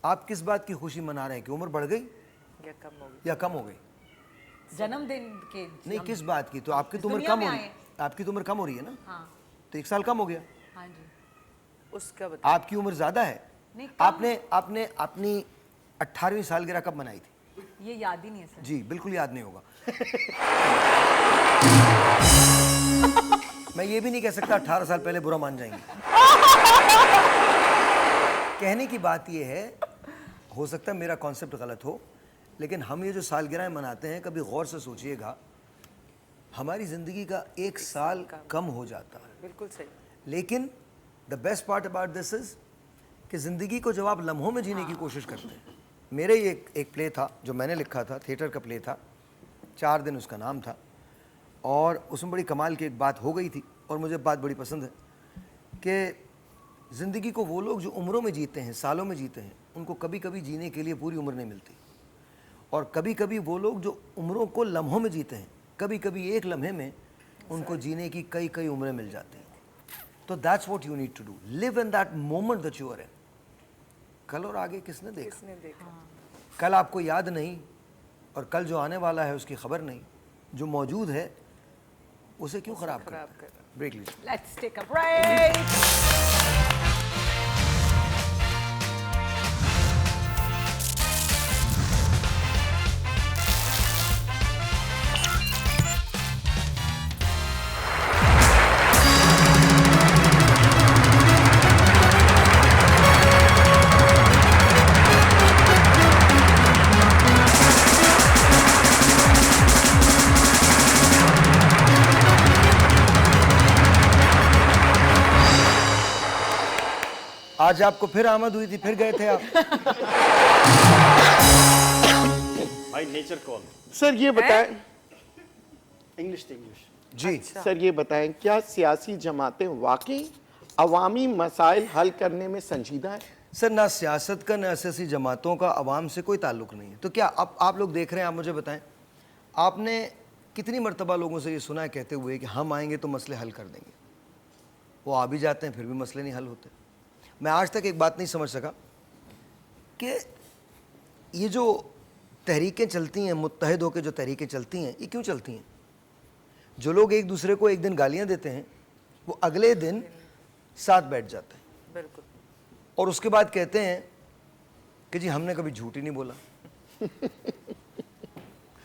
आप किस बात की खुशी मना रहे हैं कि उम्र बढ़ गई या कम हो गई? जन्मदिन के नहीं, किस बात की? तो आपकी तो उम्र दुनिया कम में हो रही, आए। आपकी तो उम्र कम हो रही है ना? हाँ तो 1 साल कम हो गया। हाँ जी। उसका बता। आपकी उम्र ज्यादा है। नहीं, आपने अपनी 18वीं सालगिरह कब मनाई थी? ये याद ही नहीं है सर। जी बिल्कुल याद नहीं होगा। मैं ये भी नहीं कह सकता 18 साल पहले बुरा मान जाएंगे। कहने की बात ये है, हो सकता है मेरा कॉन्सेप्ट गलत हो, लेकिन हम ये जो सालगिरह मनाते हैं, कभी गौर से सोचिएगा, हमारी ज़िंदगी का 1 साल कम हो जाता है। बिल्कुल सही। लेकिन the best part about this is कि ज़िंदगी को जब आप लम्हों में जीने की कोशिश करते हैं, मेरे ही एक प्ले था जो मैंने लिखा था, थिएटर का प्ले था, 4 दिन उसका नाम था, और उसमें बड़ी कमाल की एक बात हो गई थी और मुझे बात बड़ी पसंद है कि ज़िंदगी को वो लोग जो उम्रों में जीते हैं, सालों में जीते हैं, उनको कभी कभी जीने के लिए पूरी उम्र नहीं मिलती, और कभी कभी वो लोग जो उम्रों को लम्हों में जीते हैं, कभी कभी एक लम्हे में उनको जीने की कई कई उम्रें मिल जाती हैं। तो that's what you need to do, live in that moment that you are in. कल और आगे किसने देखा? कल आपको याद नहीं, और कल जो आने वाला है उसकी खबर नहीं। जो मौजूद है उसे क्यों खराब कर? ब्रेक लीजिए। Let's take a break. आज आपको फिर आमद हुई थी, फिर गए थे आप। भाई नेचर कॉल। सर ये बताएं, इंग्लिश टू इंग्लिश। जी सर ये बताएं, क्या सियासी जमातें वाकई अवामी मसाइल हल करने में संजीदा है? सर, ना सियासत का ना सियासी जमातों का अवाम से कोई ताल्लुक नहीं है। तो क्या आप लोग देख रहे हैं, आप मुझे बताएं, आपने कितनी मर्तबा लोगों से ये सुना है कहते हुए कि हम आएंगे तो मसले हल कर देंगे? वो आ भी जाते हैं, फिर भी मसले नहीं हल होते। मैं आज तक एक बात नहीं समझ सका कि ये जो तहरीकें चलती हैं, मुत्तहिद होकर जो तहरीकें चलती हैं, ये क्यों चलती हैं? जो लोग एक दूसरे को एक दिन गालियां देते हैं, वो अगले दिन साथ बैठ जाते हैं। बिल्कुल। और उसके बाद कहते हैं कि जी हमने कभी झूठ ही नहीं बोला।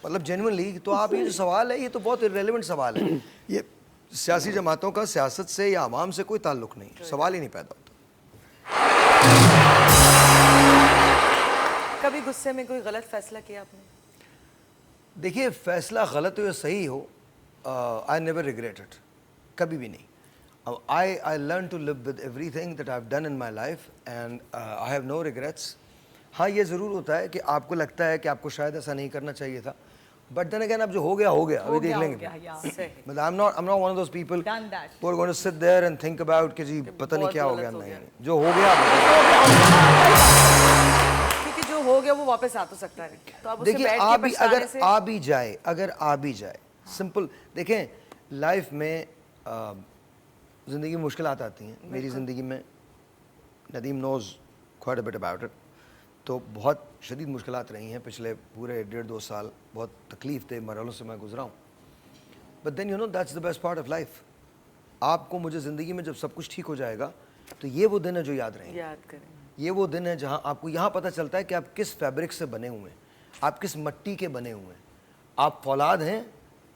मतलब जेन्युइनली, तो आप ये जो सवाल है, ये तो बहुत इररिलेवेंट सवाल है। ये सियासी जमातों का सियासत से या आवाम से कोई ताल्लुक नहीं, सवाल ही नहीं पैदा होता। कभी गुस्से में कोई गलत फैसला किया आपने? देखिए, फैसला गलत हो या सही हो, आई नेवर रिग्रेट इट, कभी भी नहीं। I learn to live with everything that I have done in my life and I have no regrets. हाँ, ये ज़रूर होता है कि आपको लगता है कि आपको शायद ऐसा नहीं करना चाहिए था, बट देन अगेन, अब जो हो गया अभी देख लेंगे। मतलब I am not one of those people Done that. Who are going to sit there and think about कि जी पता नहीं क्या हो गया। नहीं, जो हो गया। क्योंकि जो हो गया वो वापस आ तो सकता है। तो आप उसे देखिए, बैठ आ के भी पछताने अगर से आ भी जाए, सिंपल देखें, लाइफ में ज़िंदगी में मुश्किलात आती हैं। मेरी ज़िंदगी में, Nadeem knows quite a bit about it, तो बहुत शदीद मुश्किलात रही हैं पिछले पूरे 1.5-2 साल। बहुत तकलीफ दे मरहलों से मैं गुजरा हूँ, but then you know that's the best part of life. आपको मुझे ज़िंदगी में जब सब कुछ ठीक हो जाएगा, तो ये वो दिन है जो याद रहेंगे। याद करें। ये वो दिन है जहाँ आपको यहाँ पता चलता है कि आप किस फैब्रिक से बने हुए हैं, आप किस मिट्टी के बने हुए हैं, आप फौलाद हैं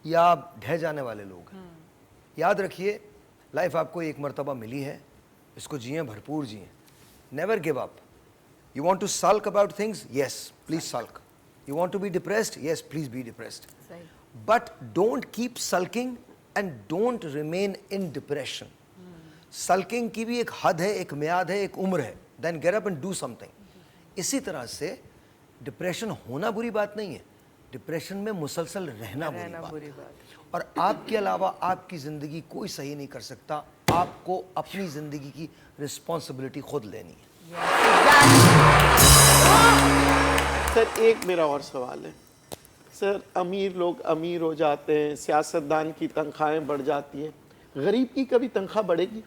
या आप ढह जाने वाले लोग हैं। याद रखिए, लाइफ आपको एक मर्तबा मिली है, इसको जिए, भरपूर जिए. Never give up. You want to sulk about things? Yes, please sulk. You want to be depressed? Yes, please be depressed. But don't keep sulking and don't remain in depression. Sulking की भी एक हद है, एक मियाद है, एक उम्र है. Then get up and do something. इसी तरह से डिप्रेशन होना बुरी बात नहीं है, डिप्रेशन में मुसलसल रहना बुरी बात है. और आपके अलावा आपकी ज़िंदगी कोई सही नहीं कर सकता. आपको अपनी ज़िंदगी की रिस्पॉन्सिबिलिटी खुद लेनी है. सर एक मेरा और सवाल है. सर अमीर लोग अमीर हो जाते हैं, सियासतदान की तनख्वाहें बढ़ जाती हैं, गरीब की कभी तनख्वाह बढ़ेगी?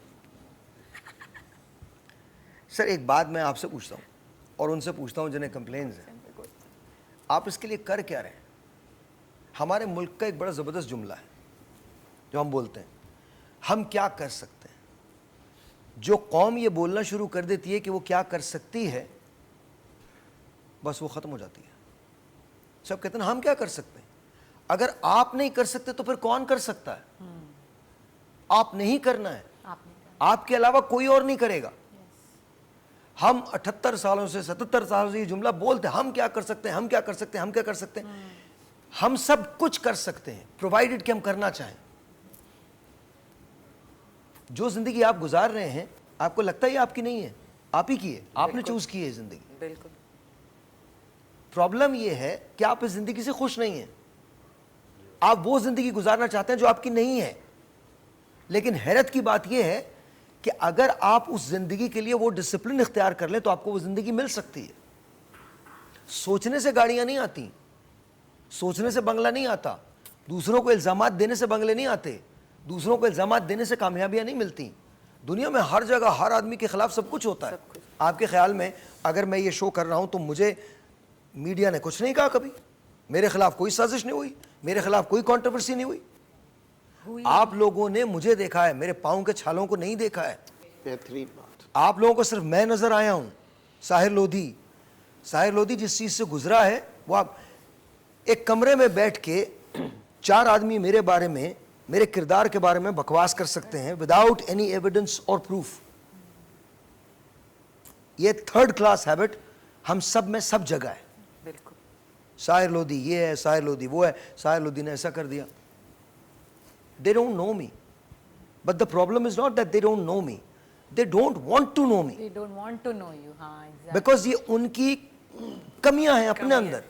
सर एक बात मैं आपसे पूछता हूँ और उनसे पूछता हूँ जिन्हें कंप्लेंट्स हैं, आप इसके लिए कर क्या रहे हैं? हमारे मुल्क का एक बड़ा ज़बरदस्त जुमला है जो हम बोलते हैं, हम क्या कर सकते हैं. जो कौम ये बोलना शुरू कर देती है कि वो क्या कर सकती है, बस वो ख़त्म हो जाती है. सब कहते हैं हम क्या कर सकते हैं. अगर आप नहीं कर सकते तो फिर कौन कर सकता है? आप नहीं करना है, आपके अलावा कोई और नहीं करेगा. हम 78 सालों से 77 सालों से ये जुमला बोलते हैं, हम क्या कर सकते हैं, हम क्या कर सकते हैं, हम क्या कर सकते हैं. हम सब कुछ कर सकते हैं प्रोवाइडेड कि हम करना चाहें. जो जिंदगी आप गुजार रहे हैं, आपको लगता है ये आपकी नहीं है, आप ही की है, आपने चूज की है जिंदगी. बिल्कुल. प्रॉब्लम ये है कि आप इस जिंदगी से खुश नहीं हैं. आप वो जिंदगी गुजारना चाहते हैं जो आपकी नहीं है. लेकिन हैरत की बात यह है कि अगर आप उस जिंदगी के लिए वो डिसिप्लिन इख्तियार कर लें तो आपको वो जिंदगी मिल सकती है. सोचने से गाड़ियां नहीं आती, सोचने से बंगला नहीं आता, दूसरों को इल्जामात देने से बंगले नहीं आते, दूसरों को इल्जामात देने से कामयाबियां नहीं मिलती. दुनिया में हर जगह हर आदमी के खिलाफ सब कुछ होता है. आपके ख्याल में अगर मैं ये शो कर रहा हूं तो मुझे मीडिया ने कुछ नहीं कहा, कभी मेरे खिलाफ कोई साजिश नहीं हुई, मेरे खिलाफ कोई कंट्रोवर्सी नहीं हुई. आप लोगों ने मुझे देखा है, मेरे पाँव के छालों को नहीं देखा है. बेहतरीन बात. आप लोगों को सिर्फ मैं नजर आया हूं. साहिर लोधी जिस चीज से गुजरा है वो आप एक कमरे में बैठ के 4 आदमी मेरे बारे में, मेरे किरदार के बारे में बकवास कर सकते हैं विदाउट एनी एविडेंस और प्रूफ. ये 3rd क्लास हैबिट हम सब में सब जगह है. बिल्कुल. साहिर लोधी ये है, साहिर लोधी वो है, साहिर लोधी ने ऐसा कर दिया. They don't know me. But the problem is not that they don't know me. They don't want to know me. They don't want to know you. हाँ, exactly. Because ये उनकी कमियां हैं अपने अंदर.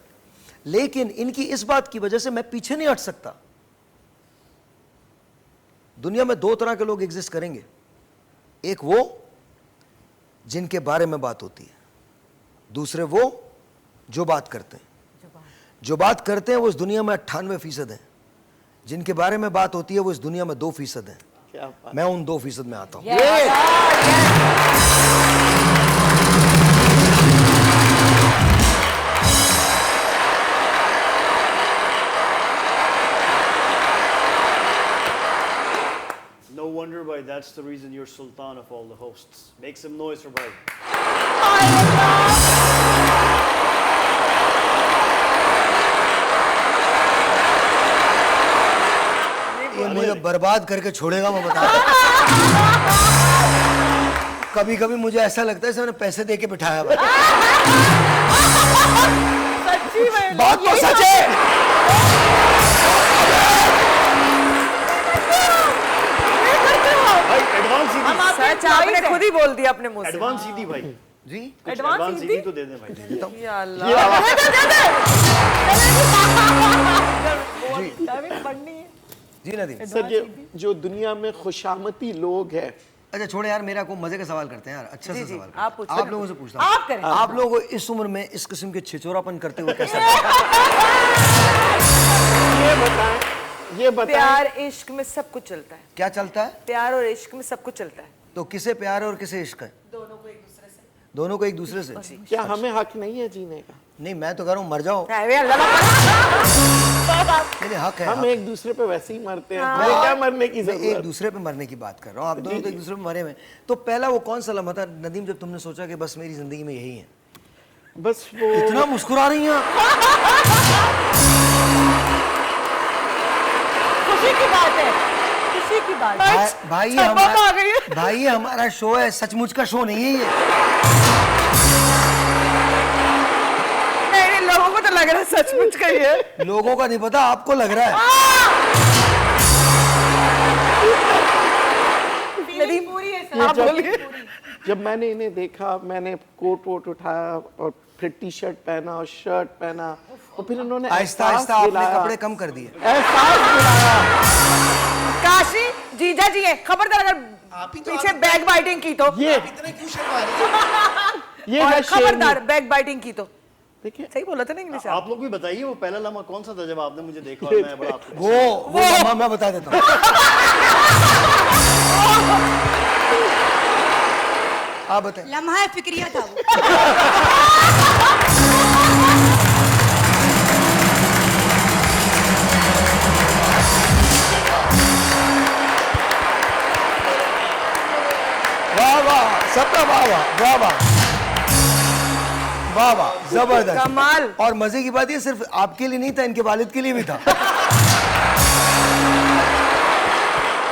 लेकिन इनकी इस बात की वजह से मैं पीछे नहीं हट सकता. दुनिया में 2 तरह के लोग एग्जिस्ट करेंगे. एक वो जिनके बारे में बात होती है, दूसरे वो जो बात करते हैं. जो बात करते हैं वो इस दुनिया में 98% हैं. जिनके बारे में बात होती है वो इस दुनिया में 2% हैं. क्या बात. मैं उन 2% में आता हूं. No wonder why that's the reason you're sultan of all the hosts. Make some noise for Bhai. ये मुझे बर्बाद करके छोड़ेगा, मैं बता. कभी कभी मुझे ऐसा लगता है जैसे मैंने पैसे दे के बिठाया हुआ है. सच्ची में बात तो सच है. भाई एडवांस सीधी, सच आपने खुद ही बोल दिया अपने मुंह से. एडवांस सीधी भाई. जी कुछ Advance एडवांस सीधी? सीधी तो दे दें भाई. या अल्लाह. टाइमिंग बढ़नी है. जी नदीम. सर ये जो दुनिया में खुशामती लोग हैं, अच्छा छोड़े यार, मेरा को मजे का सवाल करते हैं यार, अच्छा सा सवाल. आप पूछो. आप लोगों से पूछता हूं. आप करें. आप लोगों को इस उम्र में इस किस्म के छिछोरापन करते हुए कैसा लगता है? ये बताएं प्यार इश्क में सब कुछ चलता है. क्या चलता है? प्यार और इश्क में सब कुछ चलता है. तो किसे प्यार है और किसे इश्क है? दोनों को एक दूसरे से. क्या हमें हक नहीं है जीने का? नहीं, मैं तो कह रहा हूँ मर जाओ. नहीं, हक है. हम हक. एक दूसरे पे वैसे ही मरते हैं, हमें क्या मरने की मैं एक जरूरत? दूसरे पे मरने की बात कर रहा हूँ. आप दोनों तो एक दूसरे पे मरे हुए. तो पहला वो कौन सा लम्हा था नदीम जब तुमने सोचा कि बस मेरी जिंदगी में यही है? बस वो इतना मुस्कुरा रही हैं आप. खुशी की बात है. खुशी की बात है। भाई छप्पा तो आ गई है। भाई ये हमारा शो है, सचमुच का शो नहीं है ये। नहीं, लोगों को तो लग रहा है सचमुच का ही है। लोगों का नहीं पता, आपको लग रहा है। नदीम पूरी है सर। आप बोलिए। जब मैंने इन्हें देखा, मैंने कोट वोट उठाया और फिर टी शर्ट पहना और शर्ट पहना और फिर उन्होंने आहिस्ता एहसास आहिस्ता आपने दिलाया, कपड़े कम कर दिए। एहसास दिलाया। काशी जीजा जी है, खबरदार अगर आप ही तो पीछे बैक बाइटिंग की तो, ये इतने क्यों शर्मा रही है? और है खबरदार शेरनी। बैक बाइटिंग की तो। देखिए सही बोला था ना इंग्लिश? आप लोग भी बताइए वो पहला लम्हा कौन सा था जब आपने मुझे देखा और मैं बड़ा आपको वो लम्हा मैं बता देता हूँ। आप बताएं। लम्हा फिक्रिया था वो। वाह वाह, सबका वाह वाह, वाह वाह, वाह वाह, जबरदस्त कमाल। और मजे की बात ये सिर्फ आपके लिए नहीं था, इनके वालिद के लिए भी था।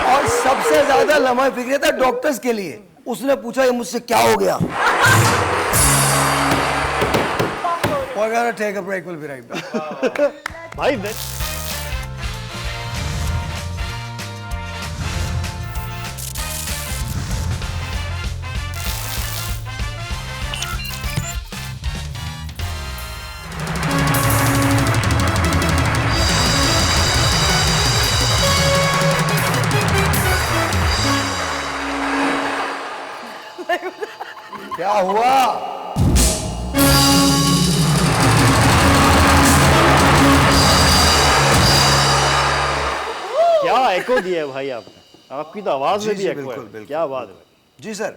और सबसे ज्यादा लम्हा फिक्र था डॉक्टर्स के लिए। उसने पूछा ये मुझसे क्या हो गया। We're gonna take a break, we'll be right back. भाई क्या हुआ? क्या एको दिया है भाई आपने, आपकी तो आवाज में जी, भी जी, एको बिल्कुल, है। बिल्कुल। क्या बात है भाई। जी सर।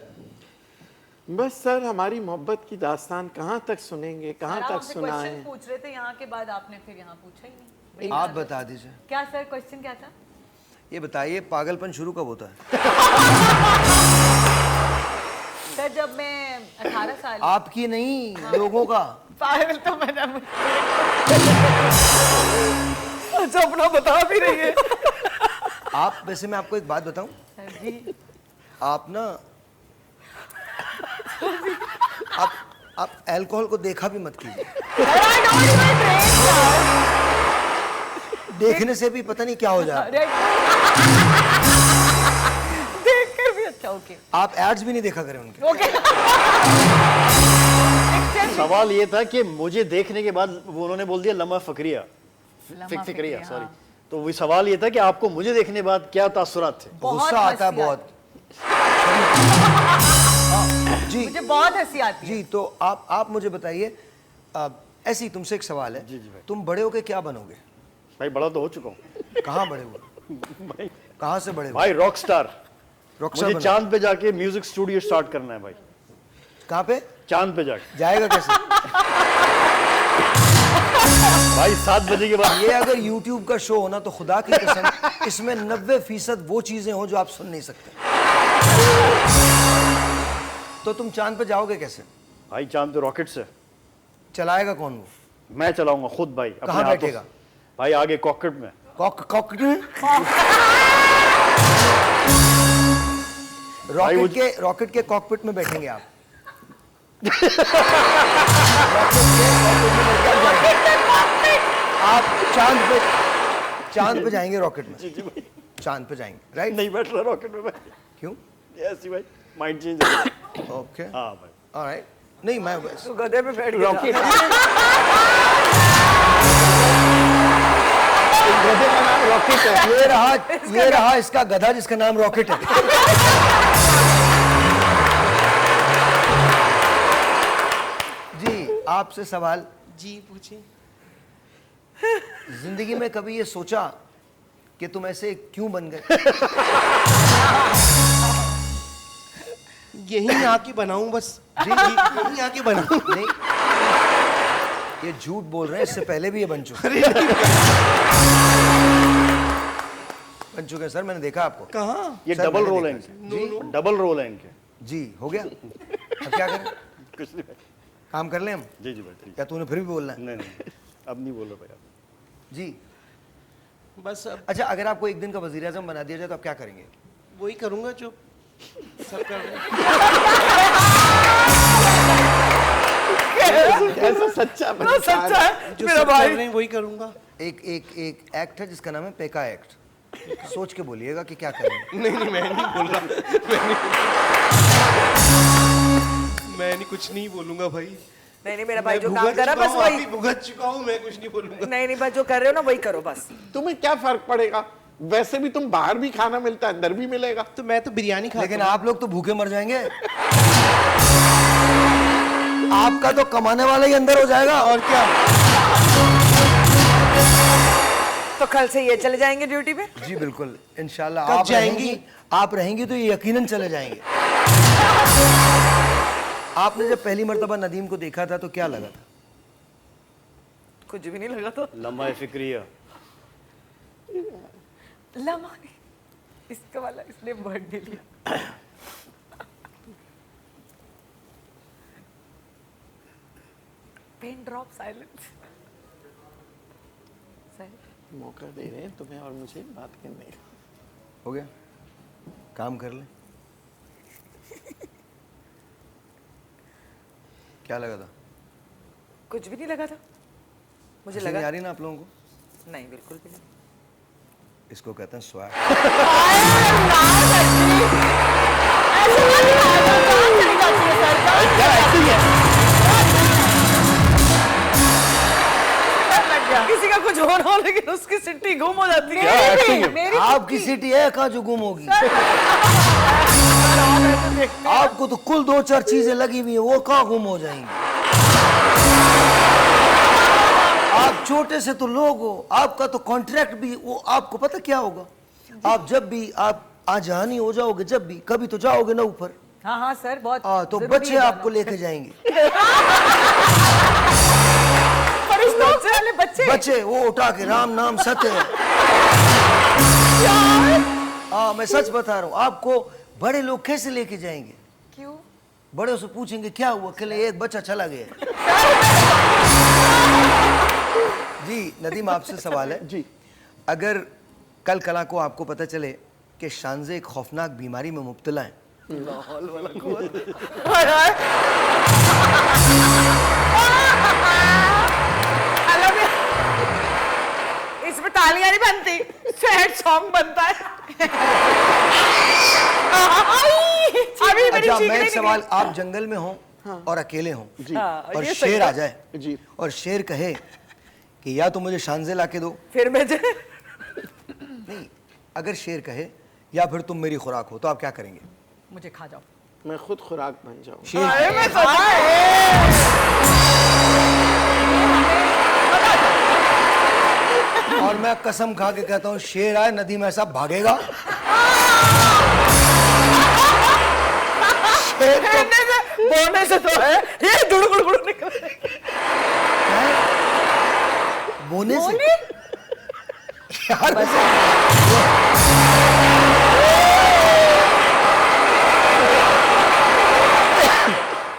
बस सर हमारी मोहब्बत की दास्तान कहाँ तक सुनेंगे, कहाँ तक सुनाएं। क्वेश्चन पूछ रहे थे यहाँ के बाद आपने फिर यहाँ पूछा ही नहीं। आप बता दीजिए। क्या सर क्वेश्चन क्या था? ये बताइए पागलपन शुरू कब होता है? सर जब मैं 18 साल आपकी नहीं, लोगों का। पागल तो मैंने अच्छा अपना बता भी रही है। आप वैसे मैं आपको एक बात बताऊं, जी आप ना आप अल्कोहल को देखा भी मत कीजिए। देखने से भी पता नहीं क्या हो जाए। देख कर भी अच्छा। ओके आप एड्स भी नहीं देखा करें उनके। ओके। सवाल ये था कि मुझे देखने के बाद वो उन्होंने बोल दिया लम्हा फिक्रिया, फिक्रिया सॉरी। तो वो सवाल ये था कि आपको मुझे देखने के बाद क्या तासुरात थे? गुस्सा आता है बहुत। जी मुझे बहुत हंसी आती है। जी, तो आप मुझे बताइए, ऐसे ही तुमसे एक सवाल है। जी, जी भाई। तुम बड़े होके क्या बनोगे? भाई बड़ा तो हो चुका हूँ कहाँ बड़े हुए? भाई। कहाँ से बड़े हुए? भाई रॉक स्टार। रॉकस्टार मुझे बना। चांद पे जाके म्यूजिक स्टूडियो स्टार्ट करना है भाई। कहाँ पे चांद पे जाके जाएगा कैसे? भाई 7 बजे के बाद ये अगर YouTube का शो होना तो खुदा की कसम इसमें 90% वो चीजें हो जो आप सुन नहीं सकते। तो तुम चांद पे जाओगे कैसे? भाई चांद पे रॉकेट से चलाएगा कौन वो? मैं चलाऊंगा खुद भाई अपने कहाँ हाथों बैठेगा? से। भाई आगे कॉकपिट में। रॉकेट के कॉकपिट में बैठेंगे आप। आप चांद पे जाएंगे रॉकेट में। चांद पे जाएंगे, राइट? नहीं बैठ रहा रॉकेट में भाई। क्यों? ऐसी भाई माइंड चेंज हो गया। ओके, हाँ भाई। ऑलराइट। नहीं मैं तो गधे पे बैठ गया। गधे का नाम रॉकेट है। ये रहा इसका गधा जिसका नाम रॉकेट है। जी आपसे सवाल। जी पूछिए। जिंदगी में कभी ये सोचा कि तुम ऐसे क्यों बन गए? यही आके बनाऊं बस। जी यही आके बनाऊं। नहीं, ये झूठ बोल रहे हैं, इससे पहले भी ये बन चुके हैं सर, मैंने देखा आपको। कहाँ? ये सर, डबल मैंने रोल है देखा इनके। डबल रोल है इनके। जी हो गया। अब क्या करें? कुछ नहीं भाई। काम कर लें हम? जी जी भाई ठीक या तूने फिर भी बोलना है? नहीं नहीं अब नहीं बोल रहा भाई आप। जी बस अब अच्छा, अगर आपको एक दिन का वजीर आजम बना दिया जाए तो आप क्या करेंगे? वही करूंगा जो सब कर रहे हैं। ऐसा सच्चा ना सच्चा है जो मेरा सब कर भाई। रहे हैं वही करूंगा। एक एक्ट है जिसका नाम है पेका एक्ट। सोच के बोलिएगा कि क्या करेंगे। नहीं मैं नहीं बोल रहा, मैं नहीं कुछ नहीं बोलूंगा भाई। नहीं मेरा भाई मैं जो काम भुगत कर रहा चुका बस हूँ, वही। अभी भुगत चुका हूँ, मैं कुछ नहीं बोलूंगा। नहीं बस जो कर रहे हो ना वही करो बस। तुम्हें क्या फर्क पड़ेगा? वैसे भी तुम बाहर भी खाना मिलता है, अंदर भी मिलेगा। तो मैं तो बिरयानी खाता लेकिन हूँ। आप लोग तो भूखे मर जाएंगे। आपका तो कमाने वाला ही अंदर हो जाएगा। और क्या? तो कल से ये चले जाएंगे ड्यूटी पे। जी बिल्कुल, इंशाल्लाह। कब आप जाएंगी? आप रहेंगी तो ये यकीनन चले जाएंगे। आपने जब पहली मर्तबा नदीम को देखा था तो क्या लगा था? कुछ भी नहीं लगा तो लम्हा फिक्रिया। लम्हा नहीं, इसका वाला इसने वर्ड नहीं लिया। Pen drop silence. मौका दे रहे हैं तुम्हें और मुझे बात करने का। हो गया, काम कर ले। क्या लगा था? कुछ भी नहीं लगा था मुझे हंसी नहीं लगा। आ रही ना आप लोगों को? नहीं बिल्कुल भी नहीं। इसको कहते हैं स्वैग। किसी का कुछ हो रहा हो लेकिन उसकी सिट्टी गुम हो जाती है। आपकी सिटी है कहाँ जो गुम होगी? आपको तो कुल 2-4 चीजें लगी हुई है, वो कहाँ गुम हो जाएंगी? आप छोटे से तो लोग हो, आपका तो कॉन्ट्रैक्ट भी वो आपको पता क्या होगा? आप जब भी आप आजानी हो जाओगे, जब भी कभी तो जाओगे ना ऊपर। हाँ हाँ सर, बहुत तो जरूरी बच्चे है आपको जाना। लेके जाएंगे। बच्चे वाले बच्चे बच्चे वो उठा के राम नाम सत्य है। हाँ मैं सच बता रहा हूँ आपको। बड़े लोग कैसे लेके जाएंगे? क्यों? बड़े से पूछेंगे क्या हुआ, कहले एक बच्चा चला गया। जी नदीम, आपसे सवाल है। जी। अगर कल कला को आपको पता चले कि शानजे एक खौफनाक बीमारी में मुब्तला है, इसमें तालियां नहीं बनती, सैड सॉन्ग बनता है। अभी मेरी अच्छा चीख मैं नहीं एक सवाल, आप जंगल में हो और अकेले हो और ये सही शेर आ है। जाए जी। और शेर कहे कि या तो मुझे शानजे ला के दो, फिर मैं नहीं अगर शेर कहे या फिर तुम मेरी खुराक हो, तो आप क्या करेंगे? मुझे खा जाओ। मैं खुद खुराक बन जाऊँ। शेर अरे मैं और मैं कसम खा के कहता हूँ शेर आए नदीम ऐसा भागेगा। शेर तो बोलने से तो है ये गुड़ निकल बोने से यार वैसे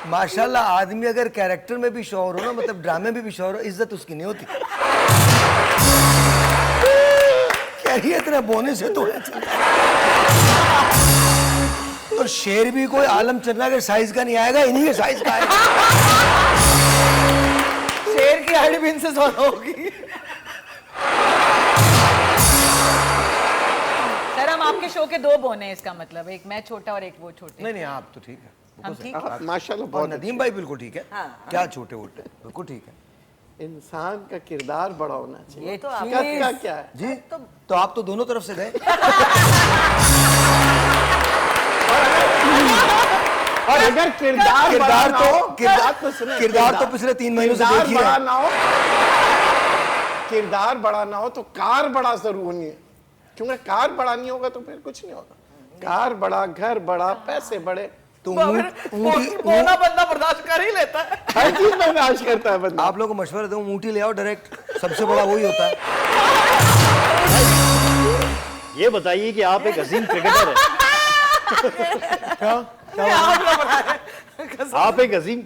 माशाल्लाह आदमी अगर कैरेक्टर में भी शौहर हो ना, मतलब ड्रामे में भी शौहर हो, इज्जत उसकी नहीं होती। क्या ये इतना बोने से तो है। तो शेर भी कोई आलम चन्ना के साइज का नहीं आएगा, इन्हीं के साइज का आएगा। शेर की हाइट भी इनसे ज्यादा होगी। सर हम आपके शो के 2 बोने हैं, इसका मतलब एक मैं छोटा और एक वो छोटे। नहीं नहीं आप तो ठीक है, हम ठीक हाँ, माशाल्लाह और बहुत नदीम भाई बिल्कुल ठीक है। क्या छोटे वोटे बिल्कुल ठीक है। इंसान का किरदार बड़ा होना चाहिए। ये तो हकीकत का क्या है? जी तो आप तो दोनों तरफ से गए। और अगर किरदार बड़ा ना हो, बात तो सुनो, किरदार तो पिछले 3 महीनों से किरदार देख ही बड़ा रहे। ना हो, किरदार बड़ा ना हो तो कार बड़ा जरूर होनी है, क्योंकि कार बड़ा नहीं होगा तो फिर कुछ नहीं होगा। कार बड़ा, घर बड़ा, पैसे बड़े, तो बोना बंदा बर्दाश्त कर ही लेता है। हर चीज बर्दाश्त करता है बंदा। आप लोगों को मशवरा दूं, ऊँटी ले आओ डायरेक्ट, सबसे बड़ा वही होता है। ये बताइए कि आप एक अजीम क्रिकेटर हैं। आप एक अजीम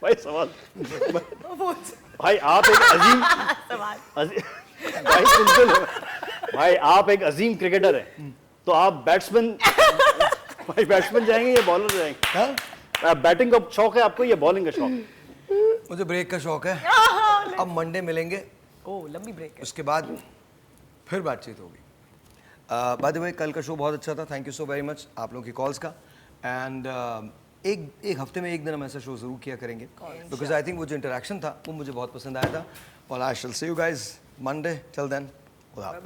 भाई सवाल भाई आप एक भाई सुनते लो भाई, आप एक अजीम क्रिकेटर हैं, तो आप बैट्समैन भाई बैट्समैन जाएंगे या बॉलर जाएंगे? बैटिंग का शौक है आपको या बॉलिंग का शौक? मुझे ब्रेक का शौक है। अब मंडे मिलेंगे, ओ लंबी ब्रेक है। उसके बाद फिर बातचीत होगी। बाय द वे कल का शो बहुत अच्छा था, thank you so very much आप लोगों की कॉल्स का। एंड एक हफ्ते में एक दिन हम ऐसा शो जरूर किया करेंगे, बिकॉज आई थिंक वो जो इंटरेक्शन था वो मुझे बहुत पसंद आया था। और I shall see you guys Monday, till then खुदा हाफिज़।